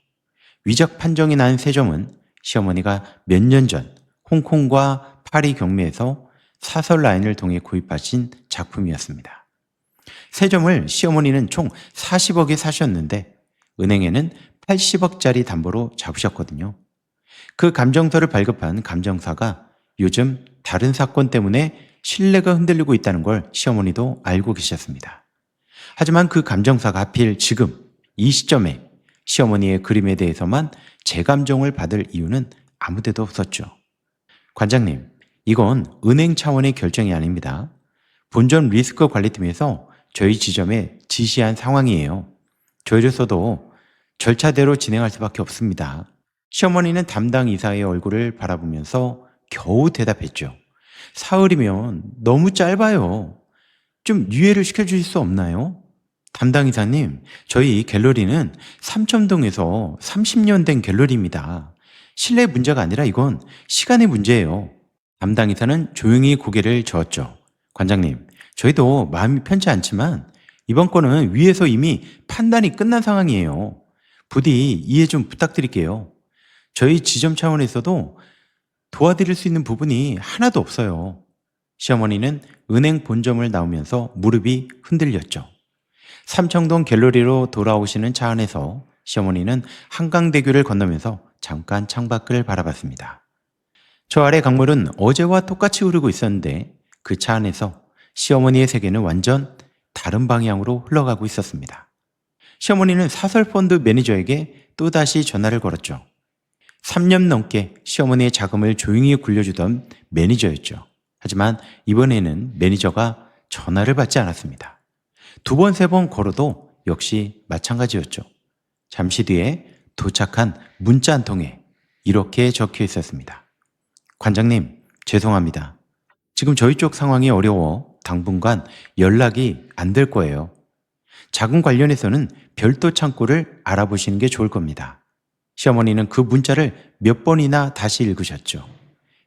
Speaker 1: 위적 판정이 난 3점은 시어머니가 몇 년 전 홍콩과 파리 경매에서 사설 라인을 통해 구입하신 작품이었습니다. 3점을 시어머니는 총 40억에 사셨는데 은행에는 80억짜리 담보로 잡으셨거든요. 그 감정서를 발급한 감정사가 요즘 다른 사건 때문에 신뢰가 흔들리고 있다는 걸 시어머니도 알고 계셨습니다. 하지만 그 감정사가 하필 지금 이 시점에 시어머니의 그림에 대해서만 재감정을 받을 이유는 아무 데도 없었죠. 관장님, 이건 은행 차원의 결정이 아닙니다. 본점 리스크 관리팀에서 저희 지점에 지시한 상황이에요. 저희로서도 절차대로 진행할 수밖에 없습니다. 시어머니는 담당 이사의 얼굴을 바라보면서 겨우 대답했죠. 사흘이면 너무 짧아요. 좀 유예를 시켜주실 수 없나요? 담당 이사님, 저희 갤러리는 삼청동에서 30년 된 갤러리입니다. 실내 문제가 아니라 이건 시간의 문제예요. 담당 이사는 조용히 고개를 저었죠. 관장님, 저희도 마음이 편치 않지만 이번 건은 위에서 이미 판단이 끝난 상황이에요. 부디 이해 좀 부탁드릴게요. 저희 지점 차원에서도 도와드릴 수 있는 부분이 하나도 없어요. 시어머니는 은행 본점을 나오면서 무릎이 흔들렸죠. 삼청동 갤러리로 돌아오시는 차 안에서 시어머니는 한강대교를 건너면서 잠깐 창밖을 바라봤습니다. 저 아래 강물은 어제와 똑같이 흐르고 있었는데 그 차 안에서 시어머니의 세계는 완전 다른 방향으로 흘러가고 있었습니다. 시어머니는 사설펀드 매니저에게 또다시 전화를 걸었죠. 3년 넘게 시어머니의 자금을 조용히 굴려주던 매니저였죠. 하지만 이번에는 매니저가 전화를 받지 않았습니다. 2번, 3번 걸어도 역시 마찬가지였죠. 잠시 뒤에 도착한 문자 한 통에 이렇게 적혀 있었습니다. 관장님, 죄송합니다. 지금 저희 쪽 상황이 어려워 당분간 연락이 안 될 거예요. 자금 관련해서는 별도 창구를 알아보시는 게 좋을 겁니다. 시어머니는 그 문자를 몇 번이나 다시 읽으셨죠.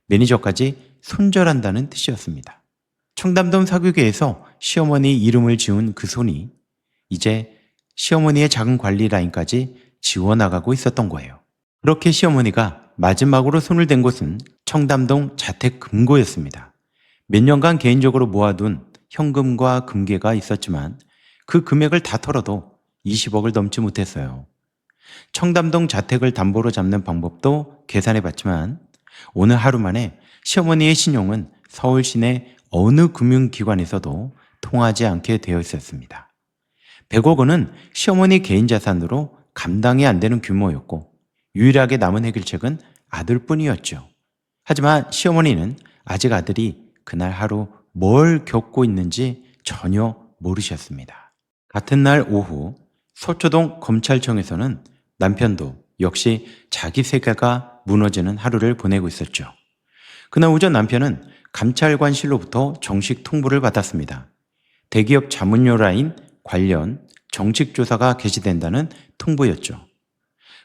Speaker 1: 매니저까지 손절한다는 뜻이었습니다. 청담동 사교계에서 시어머니 이름을 지운 그 손이 이제 시어머니의 자금 관리 라인까지 지워나가고 있었던 거예요. 그렇게 시어머니가 마지막으로 손을 댄 곳은 청담동 자택금고였습니다. 몇 년간 개인적으로 모아둔 현금과 금괴가 있었지만 그 금액을 다 털어도 20억을 넘지 못했어요. 청담동 자택을 담보로 잡는 방법도 계산해 봤지만 오늘 하루 만에 시어머니의 신용은 서울 시내 어느 금융기관에서도 통하지 않게 되어 있었습니다. 100억 원은 시어머니 개인 자산으로 감당이 안 되는 규모였고 유일하게 남은 해결책은 아들뿐이었죠. 하지만 시어머니는 아직 아들이 그날 하루 뭘 겪고 있는지 전혀 모르셨습니다. 같은 날 오후 서초동 검찰청에서는 남편도 역시 자기 세계가 무너지는 하루를 보내고 있었죠. 그날 오전 남편은 감찰관실로부터 정식 통보를 받았습니다. 대기업 자문료 라인 관련 정식 조사가 개시된다는 통보였죠.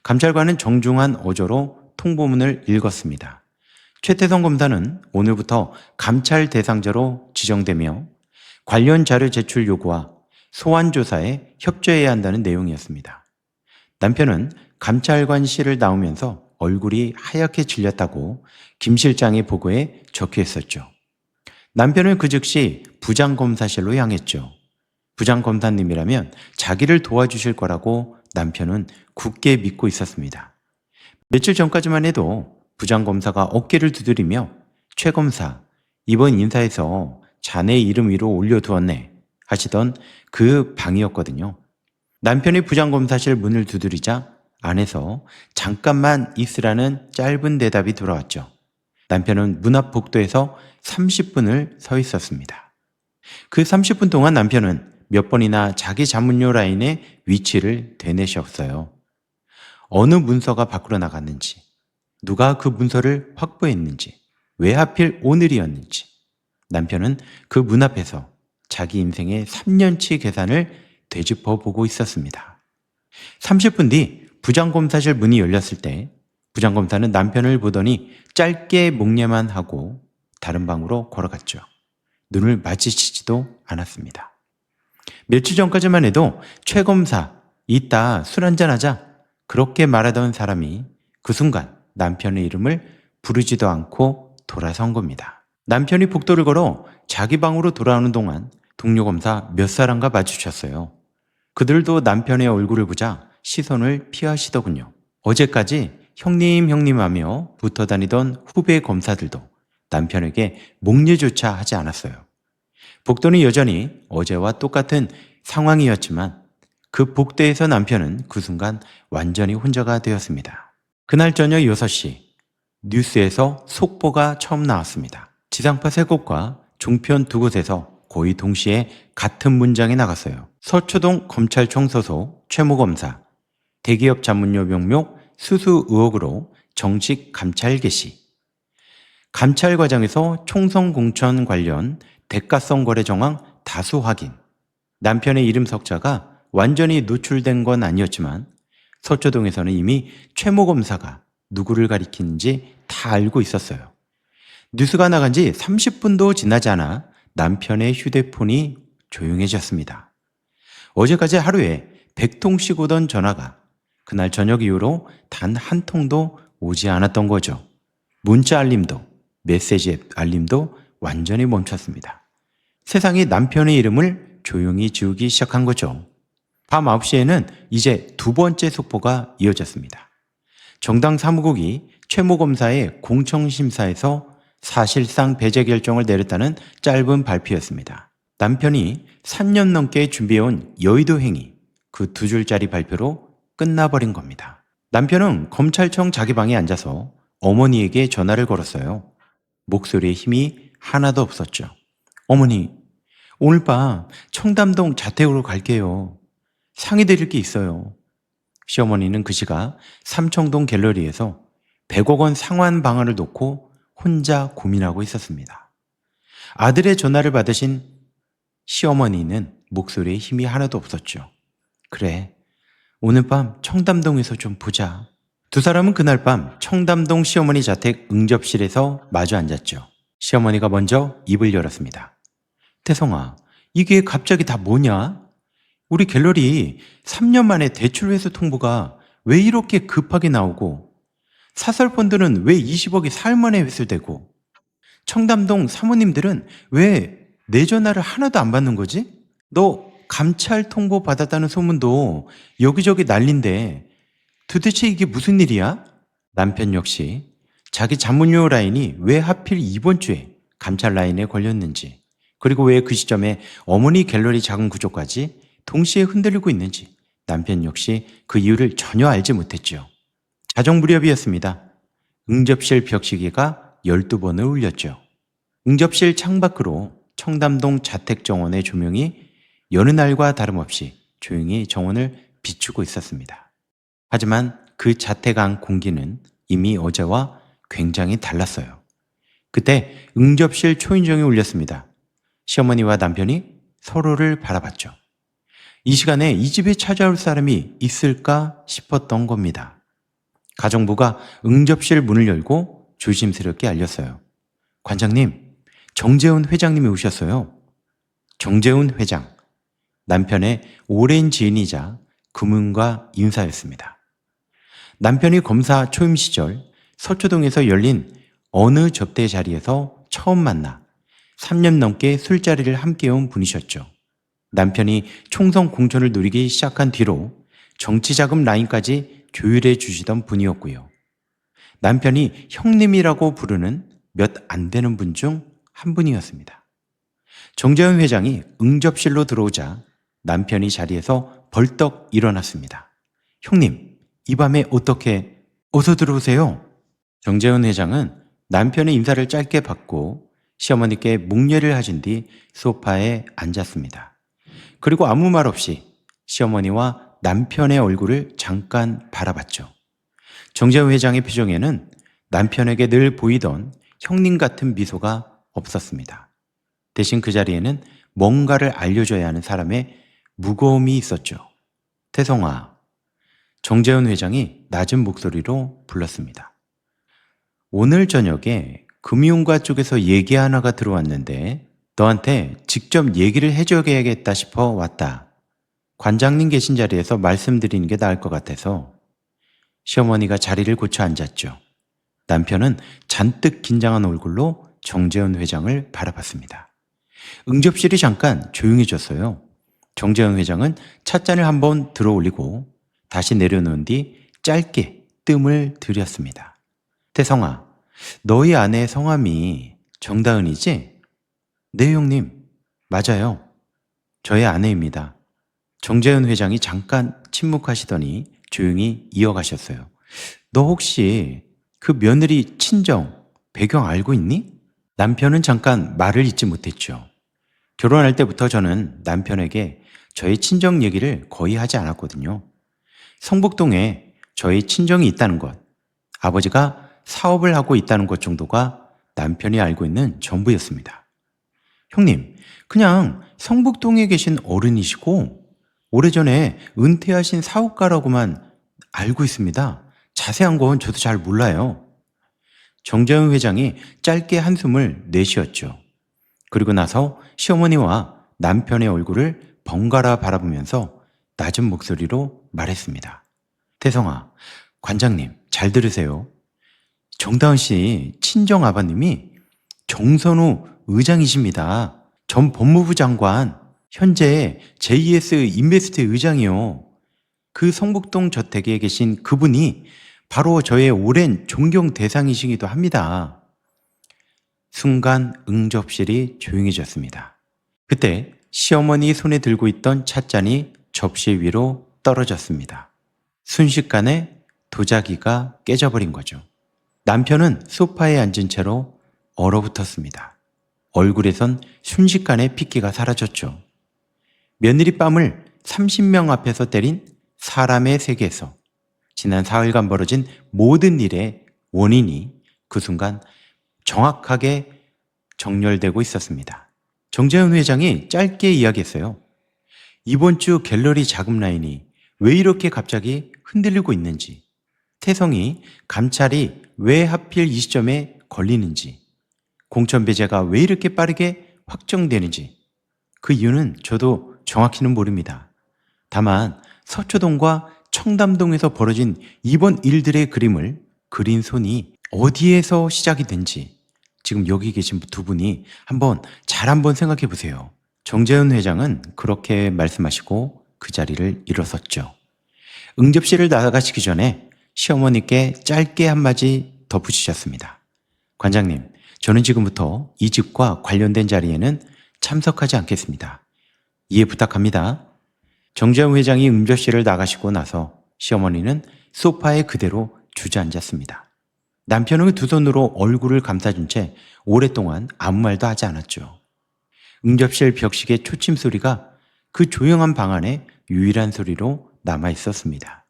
Speaker 1: 감찰관은 정중한 어조로 통보문을 읽었습니다. 최태성 검사는 오늘부터 감찰 대상자로 지정되며 관련 자료 제출 요구와 소환 조사에 협조해야 한다는 내용이었습니다. 남편은 감찰관실을 나오면서 얼굴이 하얗게 질렸다고 김 실장의 보고에 적혀 있었죠. 남편은 그 즉시 부장검사실로 향했죠. 부장검사님이라면 자기를 도와주실 거라고 남편은 굳게 믿고 있었습니다. 며칠 전까지만 해도 부장검사가 어깨를 두드리며 최 검사, 이번 인사에서 자네 이름 위로 올려두었네 하시던 그 방이었거든요. 남편이 부장검사실 문을 두드리자 안에서 잠깐만 있으라는 짧은 대답이 돌아왔죠. 남편은 문 앞 복도에서 30분을 서 있었습니다. 그 30분 동안 남편은 몇 번이나 자기 자문료 라인의 위치를 되뇌셨어요. 어느 문서가 밖으로 나갔는지, 누가 그 문서를 확보했는지, 왜 하필 오늘이었는지 남편은 그 문 앞에서 자기 인생의 3년치 계산을 되짚어 보고 있었습니다. 30분 뒤 부장검사실 문이 열렸을 때 부장검사는 남편을 보더니 짧게 목례만 하고 다른 방으로 걸어갔죠. 눈을 마주치지도 않았습니다. 며칠 전까지만 해도 최 검사, 이따 술 한잔하자 그렇게 말하던 사람이 그 순간 남편의 이름을 부르지도 않고 돌아선 겁니다. 남편이 복도를 걸어 자기 방으로 돌아오는 동안 동료 검사 몇 사람과 마주쳤어요. 그들도 남편의 얼굴을 보자 시선을 피하시더군요. 어제까지 형님 하며 붙어 다니던 후배 검사들도 남편에게 목례조차 하지 않았어요. 복도는 여전히 어제와 똑같은 상황이었지만 그 복도에서 남편은 그 순간 완전히 혼자가 되었습니다. 그날 저녁 6시 뉴스에서 속보가 처음 나왔습니다. 지상파 3곳과 종편 2곳에서 거의 동시에 같은 문장이 나갔어요. 서초동 검찰청 소속 최모 검사, 대기업 자문료 명목 수수 의혹으로 정식 감찰 개시. 감찰 과정에서 총선 공천 관련 대가성 거래 정황 다수 확인. 남편의 이름 석자가 완전히 노출된 건 아니었지만 서초동에서는 이미 최모 검사가 누구를 가리키는지 다 알고 있었어요. 뉴스가 나간 지 30분도 지나지 않아 남편의 휴대폰이 조용해졌습니다. 어제까지 하루에 100통씩 오던 전화가 그날 저녁 이후로 단 한 통도 오지 않았던 거죠. 문자 알림도 메시지 앱 알림도 완전히 멈췄습니다. 세상이 남편의 이름을 조용히 지우기 시작한 거죠. 밤 9시에는 이제 2번째 속보가 이어졌습니다. 정당 사무국이 최모 검사의 공청심사에서 사실상 배제 결정을 내렸다는 짧은 발표였습니다. 남편이 3년 넘게 준비해온 여의도 행위, 그 2줄짜리 발표로 끝나버린 겁니다. 남편은 검찰청 자기 방에 앉아서 어머니에게 전화를 걸었어요. 목소리에 힘이 하나도 없었죠. 어머니, 오늘 밤 청담동 자택으로 갈게요. 상의드릴 게 있어요. 시어머니는 그 시각 삼청동 갤러리에서 100억 원 상환 방안을 놓고 혼자 고민하고 있었습니다. 아들의 전화를 받으신 시어머니는 목소리에 힘이 하나도 없었죠. 그래, 오늘 밤 청담동에서 좀 보자. 두 사람은 그날 밤 청담동 시어머니 자택 응접실에서 마주 앉았죠. 시어머니가 먼저 입을 열었습니다. 태성아, 이게 갑자기 다 뭐냐? 우리 갤러리 3년 만에 대출 회수 통보가 왜 이렇게 급하게 나오고 사설펀드는 왜 20억이 사흘 만에 회수되고 청담동 사모님들은 왜 내 전화를 하나도 안 받는 거지? 너 감찰 통보 받았다는 소문도 여기저기 난린데 도대체 이게 무슨 일이야? 남편 역시 자기 자문료 라인이 왜 하필 이번 주에 감찰 라인에 걸렸는지, 그리고 왜 그 시점에 어머니 갤러리 작은 구조까지 동시에 흔들리고 있는지 남편 역시 그 이유를 전혀 알지 못했죠. 자정 무렵이었습니다. 응접실 벽시계가 12번을 울렸죠. 응접실 창밖으로 청담동 자택정원의 조명이 여느 날과 다름없이 조용히 정원을 비추고 있었습니다. 하지만 그 자택 안 공기는 이미 어제와 굉장히 달랐어요. 그때 응접실 초인종이 울렸습니다. 시어머니와 남편이 서로를 바라봤죠. 이 시간에 이 집에 찾아올 사람이 있을까 싶었던 겁니다. 가정부가 응접실 문을 열고 조심스럽게 알렸어요. 관장님, 정재훈 회장님이 오셨어요. 정재훈 회장, 남편의 오랜 지인이자 금융가 인사였습니다. 남편이 검사 초임 시절 서초동에서 열린 어느 접대 자리에서 처음 만나 3년 넘게 술자리를 함께해온 분이셨죠. 남편이 총선 공천을 누리기 시작한 뒤로 정치자금 라인까지 조율해 주시던 분이었고요. 남편이 형님이라고 부르는 몇 안 되는 분 중 한 분이었습니다. 정재훈 회장이 응접실로 들어오자 남편이 자리에서 벌떡 일어났습니다. 형님, 이 밤에 어떻게 어서 들어오세요. 정재훈 회장은 남편의 인사를 짧게 받고 시어머니께 묵례를 하신 뒤 소파에 앉았습니다. 그리고 아무 말 없이 시어머니와 남편의 얼굴을 잠깐 바라봤죠. 정재훈 회장의 표정에는 남편에게 늘 보이던 형님 같은 미소가 없었습니다. 대신 그 자리에는 뭔가를 알려줘야 하는 사람의 무거움이 있었죠. 태성아, 정재훈 회장이 낮은 목소리로 불렀습니다. 오늘 저녁에 금융가 쪽에서 얘기 하나가 들어왔는데 너한테 직접 얘기를 해줘야겠다 싶어 왔다. 관장님 계신 자리에서 말씀드리는 게 나을 것 같아서. 시어머니가 자리를 고쳐 앉았죠. 남편은 잔뜩 긴장한 얼굴로 정재훈 회장을 바라봤습니다. 응접실이 잠깐 조용해졌어요. 정재훈 회장은 찻잔을 한번 들어 올리고 다시 내려놓은 뒤 짧게 뜸을 들였습니다. 태성아, 너희 아내 성함이 정다은이지? 네, 형님. 맞아요. 저의 아내입니다. 정재훈 회장이 잠깐 침묵하시더니 조용히 이어가셨어요. 너 혹시 그 며느리 친정 배경 알고 있니? 남편은 잠깐 말을 잇지 못했죠. 결혼할 때부터 저는 남편에게 저의 친정 얘기를 거의 하지 않았거든요. 성북동에 저희 친정이 있다는 것, 아버지가 사업을 하고 있다는 것 정도가 남편이 알고 있는 전부였습니다. 형님, 그냥 성북동에 계신 어른이시고 오래전에 은퇴하신 사업가라고만 알고 있습니다. 자세한 건 저도 잘 몰라요. 정재훈 회장이 짧게 한숨을 내쉬었죠. 그리고 나서 시어머니와 남편의 얼굴을 번갈아 바라보면서 낮은 목소리로 말했습니다. 태성아, 관장님 잘 들으세요. 정다은 씨 친정 아버님이 정선우 의장이십니다. 전 법무부 장관, 현재 JS 인베스트 의장이요. 그 성북동 저택에 계신 그분이 바로 저의 오랜 존경 대상이시기도 합니다. 순간 응접실이 조용해졌습니다. 그때 시어머니 손에 들고 있던 찻잔이 접시 위로 떨어졌습니다. 순식간에 도자기가 깨져버린 거죠. 남편은 소파에 앉은 채로 얼어붙었습니다. 얼굴에선 순식간에 핏기가 사라졌죠. 며느리 뺨을 30명 앞에서 때린 사람의 세계에서 지난 사흘간 벌어진 모든 일의 원인이 그 순간 정확하게 정렬되고 있었습니다. 정재훈 회장이 짧게 이야기했어요. 이번 주 갤러리 자금 라인이 왜 이렇게 갑자기 흔들리고 있는지, 태성이 감찰이 왜 하필 이 시점에 걸리는지, 공천 배제가 왜 이렇게 빠르게 확정되는지 그 이유는 저도 정확히는 모릅니다. 다만 서초동과 청담동에서 벌어진 이번 일들의 그림을 그린 손이 어디에서 시작이 된지 지금 여기 계신 두 분이 한번 생각해 보세요. 정재훈 회장은 그렇게 말씀하시고 그 자리를 일어섰죠. 응접실을 나가시기 전에 시어머니께 짧게 한마디 덧붙이셨습니다. 관장님, 저는 지금부터 이 집과 관련된 자리에는 참석하지 않겠습니다. 이해 부탁합니다. 정재훈 회장이 응접실을 나가시고 나서 시어머니는 소파에 그대로 주저앉았습니다. 남편은 두 손으로 얼굴을 감싸준 채 오랫동안 아무 말도 하지 않았죠. 응접실 벽식의 초침 소리가 그 조용한 방 안에 유일한 소리로 남아 있었습니다.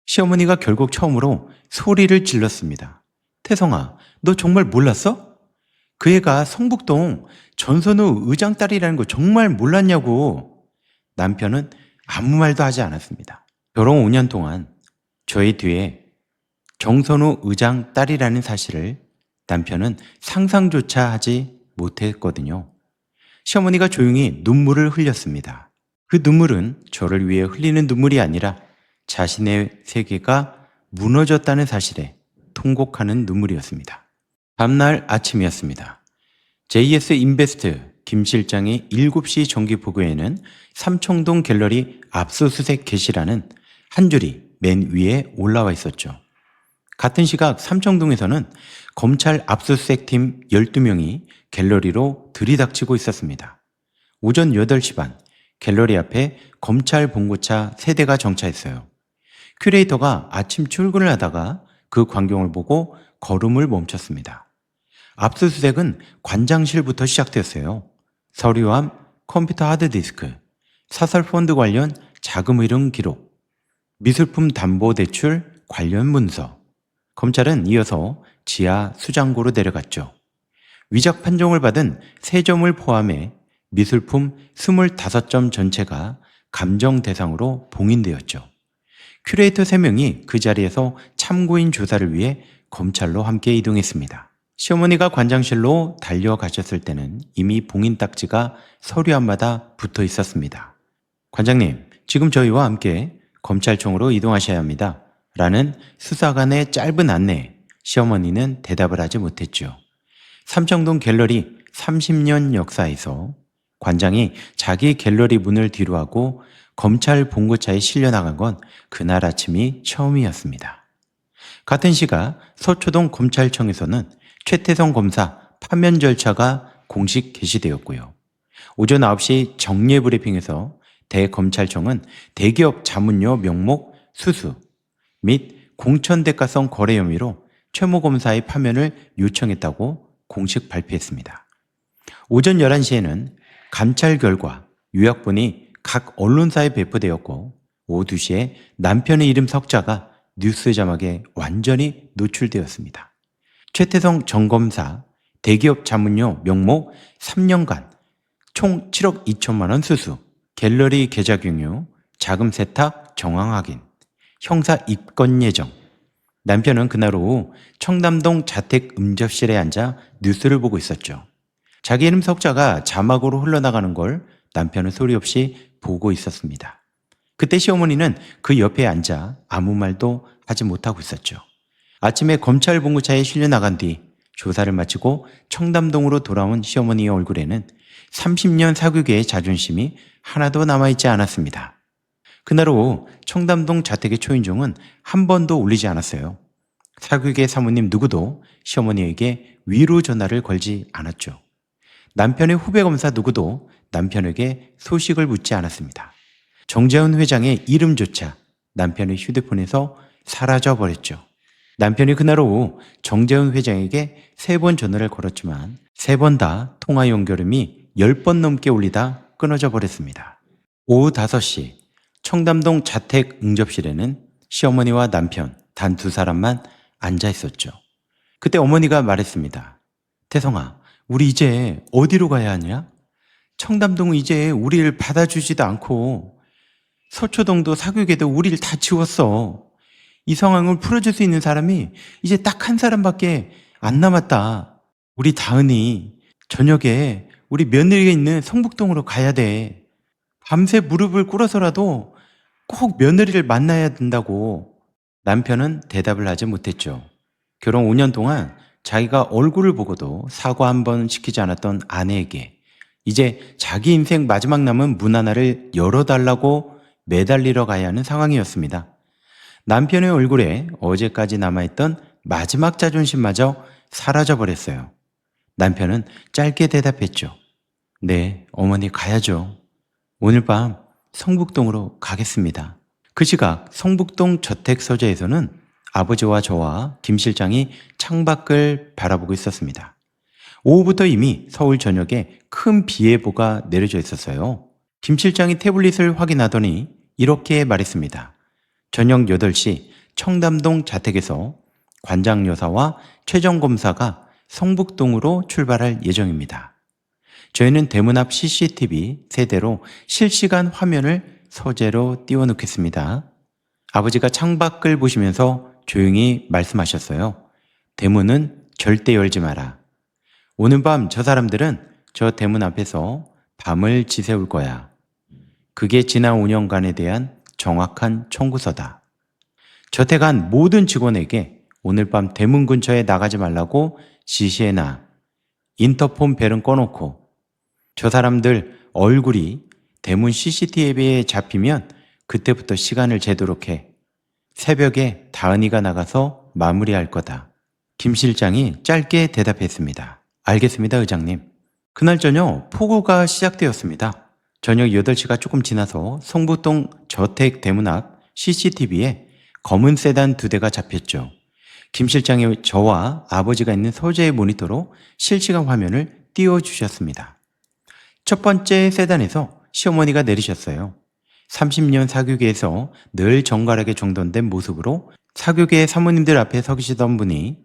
Speaker 1: 시어머니가 결국 처음으로 소리를 질렀습니다. 태성아, 너 정말 몰랐어? 그 애가 성북동 전선우 의장 딸이라는 거 정말 몰랐냐고. 남편은 아무 말도 하지 않았습니다. 결혼 5년 동안 저희 뒤에 정선우 의장 딸이라는 사실을 남편은 상상조차 하지 못했거든요. 시어머니가 조용히 눈물을 흘렸습니다. 그 눈물은 저를 위해 흘리는 눈물이 아니라 자신의 세계가 무너졌다는 사실에 통곡하는 눈물이었습니다. 다음날 아침이었습니다. JS 인베스트 김 실장의 7시 정기 보고에는 삼청동 갤러리 압수수색 개시라는 한 줄이 맨 위에 올라와 있었죠. 같은 시각 삼청동에서는 검찰 압수수색팀 12명이 갤러리로 들이닥치고 있었습니다. 오전 8시 반 갤러리 앞에 검찰 봉고차 3대가 정차했어요. 큐레이터가 아침 출근을 하다가 그 광경을 보고 걸음을 멈췄습니다. 압수수색은 관장실부터 시작되었어요. 서류함, 컴퓨터 하드디스크, 사설펀드 관련 자금 흐름 기록, 미술품 담보대출 관련 문서. 검찰은 이어서 지하 수장고로 내려갔죠. 위작 판정을 받은 3점을 포함해 미술품 25점 전체가 감정 대상으로 봉인되었죠. 큐레이터 3명이 그 자리에서 참고인 조사를 위해 검찰로 함께 이동했습니다. 시어머니가 관장실로 달려가셨을 때는 이미 봉인 딱지가 서류함마다 붙어 있었습니다. 관장님, 지금 저희와 함께 검찰청으로 이동하셔야 합니다. 라는 수사관의 짧은 안내에 시어머니는 대답을 하지 못했죠. 삼청동 갤러리 30년 역사에서 관장이 자기 갤러리 문을 뒤로 하고 검찰 봉고차에 실려 나간 건 그날 아침이 처음이었습니다. 같은 시각 서초동 검찰청에서는 최태성 검사 파면 절차가 공식 게시되었고요. 오전 9시 정례 브리핑에서 대검찰청은 대기업 자문료 명목 수수 및 공천대가성 거래 혐의로 최모 검사의 파면을 요청했다고 공식 발표했습니다. 오전 11시에는 감찰 결과 요약본이 각 언론사에 배포되었고 오후 2시에 남편의 이름 석자가 뉴스 자막에 완전히 노출되었습니다. 최태성 전 검사 대기업 자문료 명목 3년간 총 7억 2천만 원 수수, 갤러리 계좌 경유, 자금 세탁 정황 확인, 형사 입건 예정. 남편은 그날 오후 청담동 자택 응접실에 앉아 뉴스를 보고 있었죠. 자기 이름 석자가 자막으로 흘러나가는 걸 남편은 소리 없이 보고 있었습니다. 그때 시어머니는 그 옆에 앉아 아무 말도 하지 못하고 있었죠. 아침에 검찰 봉고차에 실려 나간 뒤 조사를 마치고 청담동으로 돌아온 시어머니의 얼굴에는 30년 사교계의 자존심이 하나도 남아있지 않았습니다. 그날 오후 청담동 자택의 초인종은 한 번도 울리지 않았어요. 사교계 사모님 누구도 시어머니에게 위로 전화를 걸지 않았죠. 남편의 후배 검사 누구도 남편에게 소식을 묻지 않았습니다. 정재훈 회장의 이름조차 남편의 휴대폰에서 사라져버렸죠. 남편이 그날 오후 정재훈 회장에게 3번 전화를 걸었지만 3번 다 통화 연결음이 10번 넘게 울리다 끊어져 버렸습니다. 오후 5시 청담동 자택 응접실에는 시어머니와 남편 단 2사람만 앉아 있었죠. 그때 어머니가 말했습니다. 태성아, 우리 이제 어디로 가야 하냐? 청담동은 이제 우리를 받아주지도 않고 서초동도 사교계도 우리를 다 지웠어. 이 상황을 풀어줄 수 있는 사람이 이제 딱 한 사람밖에 안 남았다. 우리 다은이 저녁에 우리 며느리가 있는 성북동으로 가야 돼. 밤새 무릎을 꿇어서라도 꼭 며느리를 만나야 된다고. 남편은 대답을 하지 못했죠. 결혼 5년 동안 자기가 얼굴을 보고도 사과 한 번 시키지 않았던 아내에게 이제 자기 인생 마지막 남은 문 하나를 열어달라고 매달리러 가야 하는 상황이었습니다. 남편의 얼굴에 어제까지 남아있던 마지막 자존심마저 사라져버렸어요. 남편은 짧게 대답했죠. 네, 어머니 가야죠. 오늘 밤 성북동으로 가겠습니다. 그 시각 성북동 저택 서재에서는 아버지와 저와 김 실장이 창밖을 바라보고 있었습니다. 오후부터 이미 서울 전역에 큰 비 예보가 내려져 있었어요. 김 실장이 태블릿을 확인하더니 이렇게 말했습니다. 저녁 8시 청담동 자택에서 관장 여사와 최정 검사가 성북동으로 출발할 예정입니다. 저희는 대문 앞 CCTV 세대로 실시간 화면을 서재로 띄워놓겠습니다. 아버지가 창밖을 보시면서 조용히 말씀하셨어요. 대문은 절대 열지 마라. 오늘 밤 저 사람들은 저 대문 앞에서 밤을 지새울 거야. 그게 지난 5년간에 대한 정확한 청구서다. 저택 안 모든 직원에게 오늘 밤 대문 근처에 나가지 말라고 지시해놔. 인터폰 벨은 꺼놓고 저 사람들 얼굴이 대문 CCTV에 잡히면 그때부터 시간을 재도록 해. 새벽에 다은이가 나가서 마무리할 거다. 김 실장이 짧게 대답했습니다. 알겠습니다, 의장님. 그날 저녁 폭우가 시작되었습니다. 저녁 8시가 조금 지나서 성북동 저택 대문 앞 CCTV에 검은 세단 2대가 잡혔죠. 김 실장이 저와 아버지가 있는 서재의 모니터로 실시간 화면을 띄워주셨습니다. 첫 번째 세단에서 시어머니가 내리셨어요. 30년 사교계에서 늘 정갈하게 정돈된 모습으로 사교계 사모님들 앞에 서 계시던 분이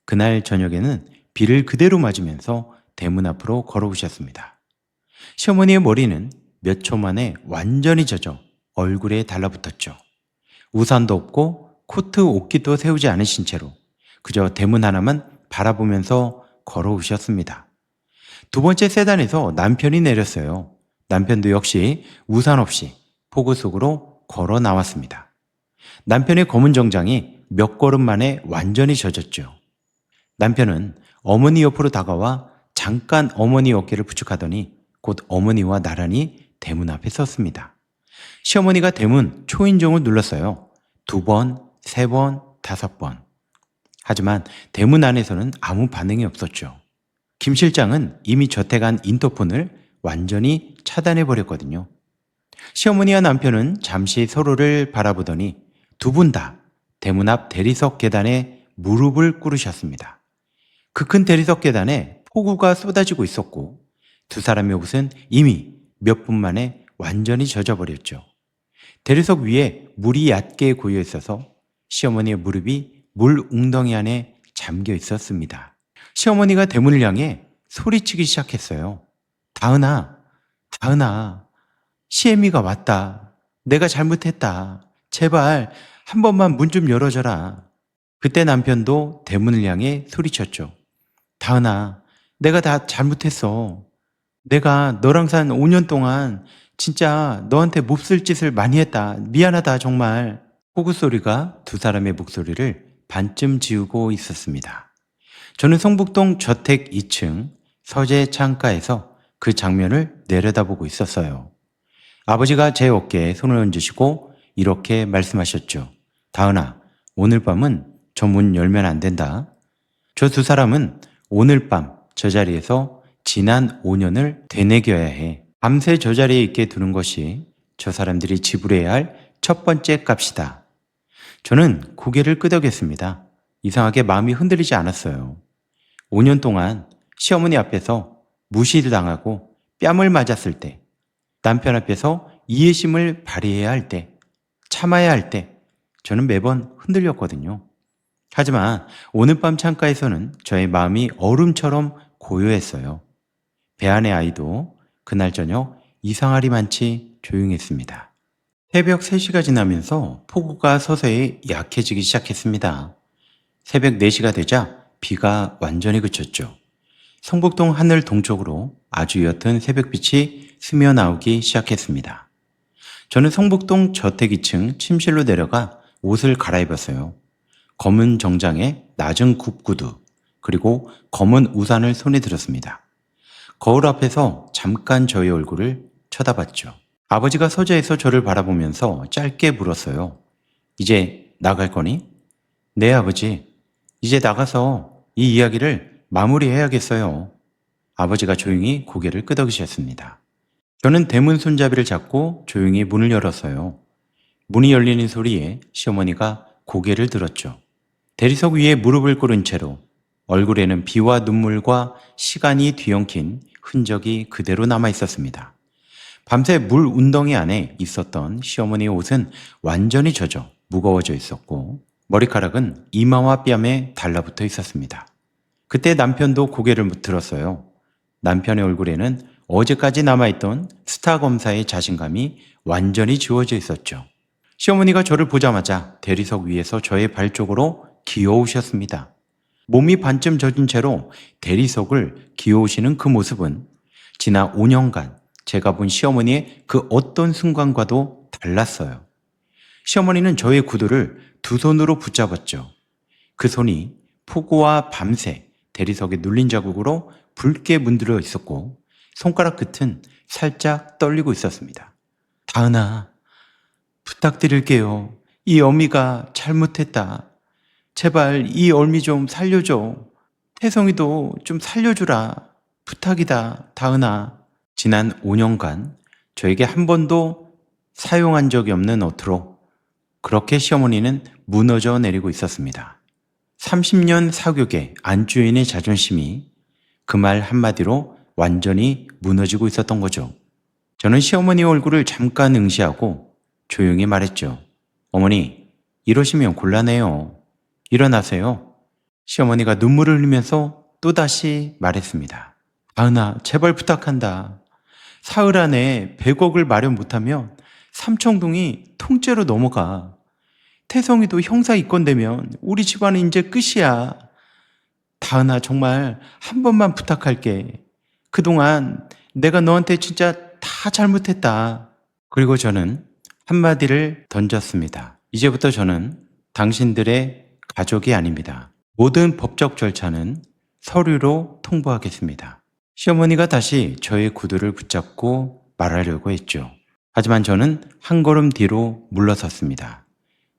Speaker 1: 그날 저녁에는 비를 그대로 맞으면서 대문 앞으로 걸어오셨습니다. 시어머니의 머리는 몇 초 만에 완전히 젖어 얼굴에 달라붙었죠. 우산도 없고 코트 옷깃도 세우지 않으신 채로 그저 대문 하나만 바라보면서 걸어오셨습니다. 두 번째 세단에서 남편이 내렸어요. 남편도 역시 우산 없이 폭우 속으로 걸어 나왔습니다. 남편의 검은 정장이 몇 걸음 만에 완전히 젖었죠. 남편은 어머니 옆으로 다가와 잠깐 어머니 어깨를 부축하더니 곧 어머니와 나란히 대문 앞에 섰습니다. 시어머니가 대문 초인종을 눌렀어요. 2번, 3번, 5번. 하지만 대문 안에서는 아무 반응이 없었죠. 김 실장은 이미 저택 안 인터폰을 완전히 차단해버렸거든요. 시어머니와 남편은 잠시 서로를 바라보더니 두 분 다 대문 앞 대리석 계단에 무릎을 꿇으셨습니다. 그 큰 대리석 계단에 폭우가 쏟아지고 있었고 두 사람의 옷은 이미 몇 분 만에 완전히 젖어버렸죠. 대리석 위에 물이 얕게 고여 있어서 시어머니의 무릎이 물 웅덩이 안에 잠겨 있었습니다. 시어머니가 대문을 향해 소리치기 시작했어요. 다은아, 다은아, 시애미가 왔다. 내가 잘못했다. 제발 한 번만 문 좀 열어줘라. 그때 남편도 대문을 향해 소리쳤죠. 다은아, 내가 다 잘못했어. 내가 너랑 산 5년 동안 진짜 너한테 몹쓸 짓을 많이 했다. 미안하다 정말. 호구 소리가 두 사람의 목소리를 반쯤 지우고 있었습니다. 저는 성북동 저택 2층 서재 창가에서 그 장면을 내려다보고 있었어요. 아버지가 제 어깨에 손을 얹으시고 이렇게 말씀하셨죠. 다은아, 오늘 밤은 저 문 열면 안 된다. 저 두 사람은 오늘 밤 저 자리에서 지난 5년을 되새겨야 해. 밤새 저 자리에 있게 두는 것이 저 사람들이 지불해야 할 첫 번째 값이다. 저는 고개를 끄덕였습니다. 이상하게 마음이 흔들리지 않았어요. 5년 동안 시어머니 앞에서 무시를 당하고 뺨을 맞았을 때, 남편 앞에서 이해심을 발휘해야 할 때, 참아야 할 때, 저는 매번 흔들렸거든요. 하지만 오늘 밤 창가에서는 저의 마음이 얼음처럼 고요했어요. 배 안의 아이도 그날 저녁 이상하리만치 조용했습니다. 새벽 3시가 지나면서 폭우가 서서히 약해지기 시작했습니다. 새벽 4시가 되자 비가 완전히 그쳤죠. 성북동 하늘 동쪽으로 아주 옅은 새벽빛이 스며나오기 시작했습니다. 저는 성북동 저택 2층 침실로 내려가 옷을 갈아입었어요. 검은 정장에 낮은 굽구두, 그리고 검은 우산을 손에 들었습니다. 거울 앞에서 잠깐 저의 얼굴을 쳐다봤죠. 아버지가 서재에서 저를 바라보면서 짧게 물었어요. 이제 나갈 거니? 네, 아버지. 이제 나가서 이 이야기를 마무리해야겠어요. 아버지가 조용히 고개를 끄덕이셨습니다. 저는 대문 손잡이를 잡고 조용히 문을 열었어요. 문이 열리는 소리에 시어머니가 고개를 들었죠. 대리석 위에 무릎을 꿇은 채로 얼굴에는 비와 눈물과 시간이 뒤엉킨 흔적이 그대로 남아 있었습니다. 밤새 물 운덩이 안에 있었던 시어머니의 옷은 완전히 젖어 무거워져 있었고 머리카락은 이마와 뺨에 달라붙어 있었습니다. 그때 남편도 고개를 들었어요. 남편의 얼굴에는 어제까지 남아있던 스타 검사의 자신감이 완전히 지워져 있었죠. 시어머니가 저를 보자마자 대리석 위에서 저의 발 쪽으로 기어오셨습니다. 몸이 반쯤 젖은 채로 대리석을 기어오시는 그 모습은 지난 5년간 제가 본 시어머니의 그 어떤 순간과도 달랐어요. 시어머니는 저의 구두를 두 손으로 붙잡았죠. 그 손이 폭우와 밤새 대리석에 눌린 자국으로 붉게 문드러 있었고 손가락 끝은 살짝 떨리고 있었습니다. 다은아, 부탁드릴게요. 이 어미가 잘못했다. 제발 이 어미 좀 살려줘. 태성이도 좀 살려주라. 부탁이다, 다은아. 지난 5년간 저에게 한 번도 사용한 적이 없는 어투로 그렇게 시어머니는 무너져 내리고 있었습니다. 30년 사교계 안주인의 자존심이 그 말 한마디로 완전히 무너지고 있었던 거죠. 저는 시어머니 얼굴을 잠깐 응시하고 조용히 말했죠. 어머니, 이러시면 곤란해요. 일어나세요. 시어머니가 눈물을 흘리면서 또다시 말했습니다. 다은아, 제발 부탁한다. 사흘 안에 100억을 마련 못하면 삼청동이 통째로 넘어가. 태성이도 형사 입건되면 우리 집안은 이제 끝이야. 다은아, 정말 한 번만 부탁할게. 그동안 내가 너한테 진짜 다 잘못했다. 그리고 저는 한마디를 던졌습니다. 이제부터 저는 당신들의 가족이 아닙니다. 모든 법적 절차는 서류로 통보하겠습니다. 시어머니가 다시 저의 구두를 붙잡고 말하려고 했죠. 하지만 저는 한 걸음 뒤로 물러섰습니다.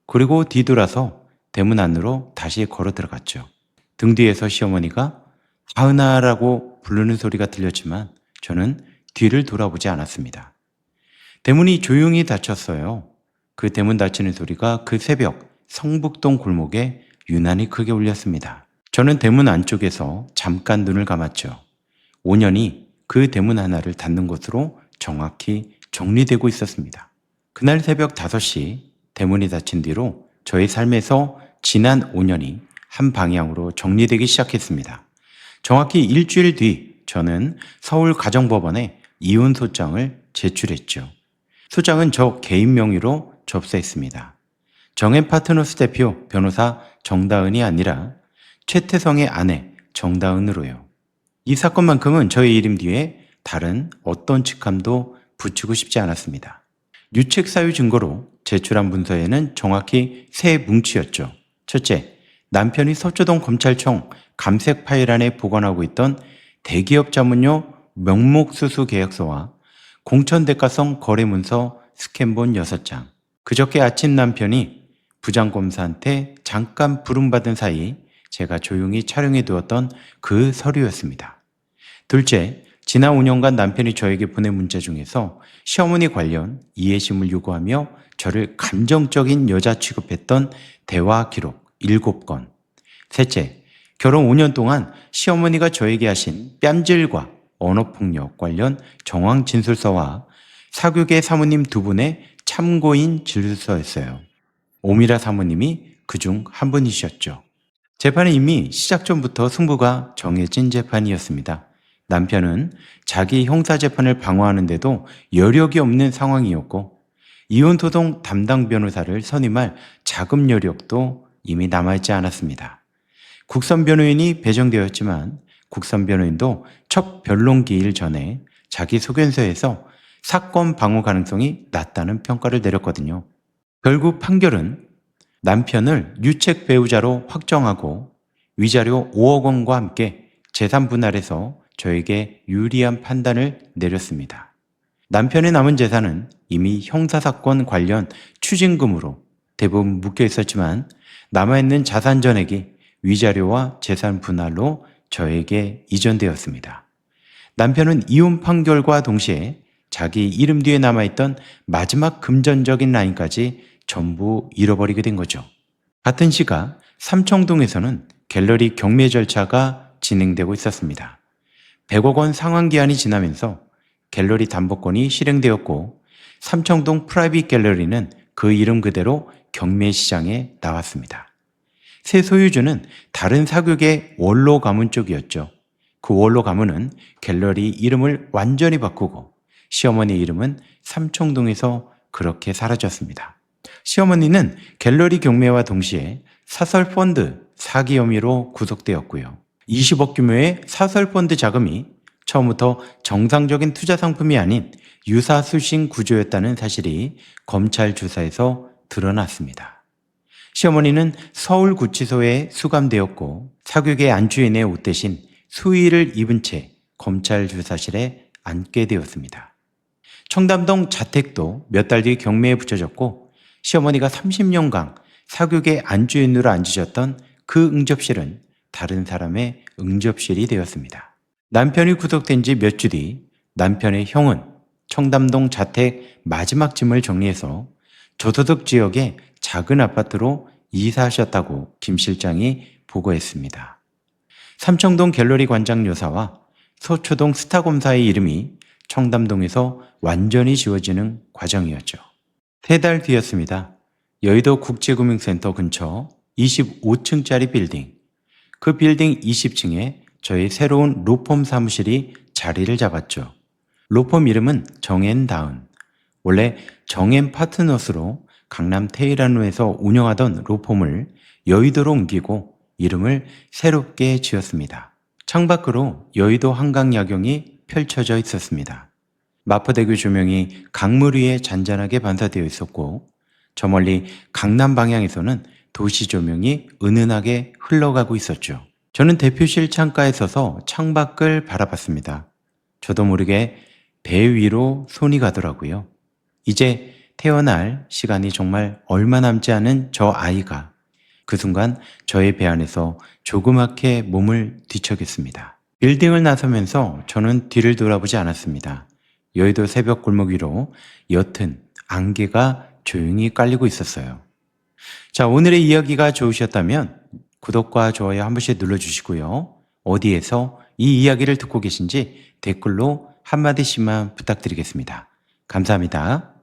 Speaker 1: 그리고 뒤돌아서 대문 안으로 다시 걸어 들어갔죠. 등 뒤에서 시어머니가 다은아라고 부르는 소리가 들렸지만 저는 뒤를 돌아보지 않았습니다. 대문이 조용히 닫혔어요. 그 대문 닫히는 소리가 그 새벽 성북동 골목에 유난히 크게 울렸습니다. 저는 대문 안쪽에서 잠깐 눈을 감았죠. 5년이 그 대문 하나를 닫는 것으로 정확히 정리되고 있었습니다. 그날 새벽 5시 대문이 닫힌 뒤로 저의 삶에서 지난 5년이 한 방향으로 정리되기 시작했습니다. 정확히 일주일 뒤 저는 서울가정법원에 이혼소장을 제출했죠. 소장은 저 개인 명의로 접수했습니다. 정앤파트너스 대표 변호사 정다은이 아니라 최태성의 아내 정다은으로요. 이 사건만큼은 저의 이름 뒤에 다른 어떤 직함도 붙이고 싶지 않았습니다. 유책 사유 증거로 제출한 문서에는 정확히 세 뭉치였죠. 첫째, 남편이 서초동 검찰청 감색 파일 안에 보관하고 있던 대기업 자문료 명목수수 계약서와 공천대가성 거래문서 스캔본 6장. 그저께 아침 남편이 부장검사한테 잠깐 부름받은 사이 제가 조용히 촬영해 두었던 그 서류였습니다. 둘째, 지난 5년간 남편이 저에게 보낸 문자 중에서 시어머니 관련 이해심을 요구하며 저를 감정적인 여자 취급했던 대화 기록 7건. 셋째, 결혼 5년 동안 시어머니가 저에게 하신 뺨질과 언어폭력 관련 정황 진술서와 사교계 사모님 2분의 참고인 진술서였어요. 오미라 사모님이 그중 한 분이셨죠. 재판은 이미 시작 전부터 승부가 정해진 재판이었습니다. 남편은 자기 형사재판을 방어하는데도 여력이 없는 상황이었고 이혼소송 담당 변호사를 선임할 자금 여력도 이미 남아있지 않았습니다. 국선 변호인이 배정되었지만 국선 변호인도 첫 변론 기일 전에 자기 소견서에서 사건 방어 가능성이 낮다는 평가를 내렸거든요. 결국 판결은 남편을 유책 배우자로 확정하고 위자료 5억 원과 함께 재산 분할해서 저에게 유리한 판단을 내렸습니다. 남편의 남은 재산은 이미 형사사건 관련 추징금으로 대부분 묶여 있었지만 남아있는 자산 전액이 위자료와 재산 분할로 저에게 이전되었습니다. 남편은 이혼 판결과 동시에 자기 이름 뒤에 남아있던 마지막 금전적인 라인까지 전부 잃어버리게 된 거죠. 같은 시각 삼청동에서는 갤러리 경매 절차가 진행되고 있었습니다. 100억 원 상환 기한이 지나면서 갤러리 담보권이 실행되었고 삼청동 프라이빗 갤러리는 그 이름 그대로 경매 시장에 나왔습니다. 새 소유주는 다른 사극의 원로 가문 쪽이었죠. 그 원로 가문은 갤러리 이름을 완전히 바꾸고 시어머니 이름은 삼청동에서 그렇게 사라졌습니다. 시어머니는 갤러리 경매와 동시에 사설 펀드 사기 혐의로 구속되었고요. 20억 규모의 사설 펀드 자금이 처음부터 정상적인 투자 상품이 아닌 유사 수신 구조였다는 사실이 검찰 조사에서 드러났습니다. 시어머니는 서울구치소에 수감되었고 사극의 안주인의 옷 대신 수의를 입은 채 검찰 조사실에 앉게 되었습니다. 청담동 자택도 몇 달 뒤 경매에 붙여졌고 시어머니가 30년간 사극의 안주인으로 앉으셨던 그 응접실은 다른 사람의 응접실이 되었습니다. 남편이 구속된 지 몇 주 뒤 남편의 형은 청담동 자택 마지막 짐을 정리해서 저소득 지역의 작은 아파트로 이사하셨다고 김 실장이 보고했습니다. 삼청동 갤러리 관장 여사와 서초동 스타 검사의 이름이 청담동에서 완전히 지워지는 과정이었죠. 3달 뒤였습니다. 여의도 국제금융센터 근처 25층짜리 빌딩. 그 빌딩 20층에 저희 새로운 로펌 사무실이 자리를 잡았죠. 로펌 이름은 정앤다운. 원래 정앤 파트너스로 강남 테헤란로에서 운영하던 로펌을 여의도로 옮기고 이름을 새롭게 지었습니다. 창밖으로 여의도 한강 야경이 펼쳐져 있었습니다. 마포대교 조명이 강물 위에 잔잔하게 반사되어 있었고 저 멀리 강남 방향에서는 도시 조명이 은은하게 흘러가고 있었죠. 저는 대표실 창가에 서서 창밖을 바라봤습니다. 저도 모르게 배 위로 손이 가더라고요. 이제 태어날 시간이 정말 얼마 남지 않은 저 아이가 그 순간 저의 배 안에서 조그맣게 몸을 뒤척였습니다. 빌딩을 나서면서 저는 뒤를 돌아보지 않았습니다. 여의도 새벽 골목 위로 옅은 안개가 조용히 깔리고 있었어요. 자, 오늘의 이야기가 좋으셨다면 구독과 좋아요 한 번씩 눌러주시고요. 어디에서 이 이야기를 듣고 계신지 댓글로 한마디씩만 부탁드리겠습니다. 감사합니다.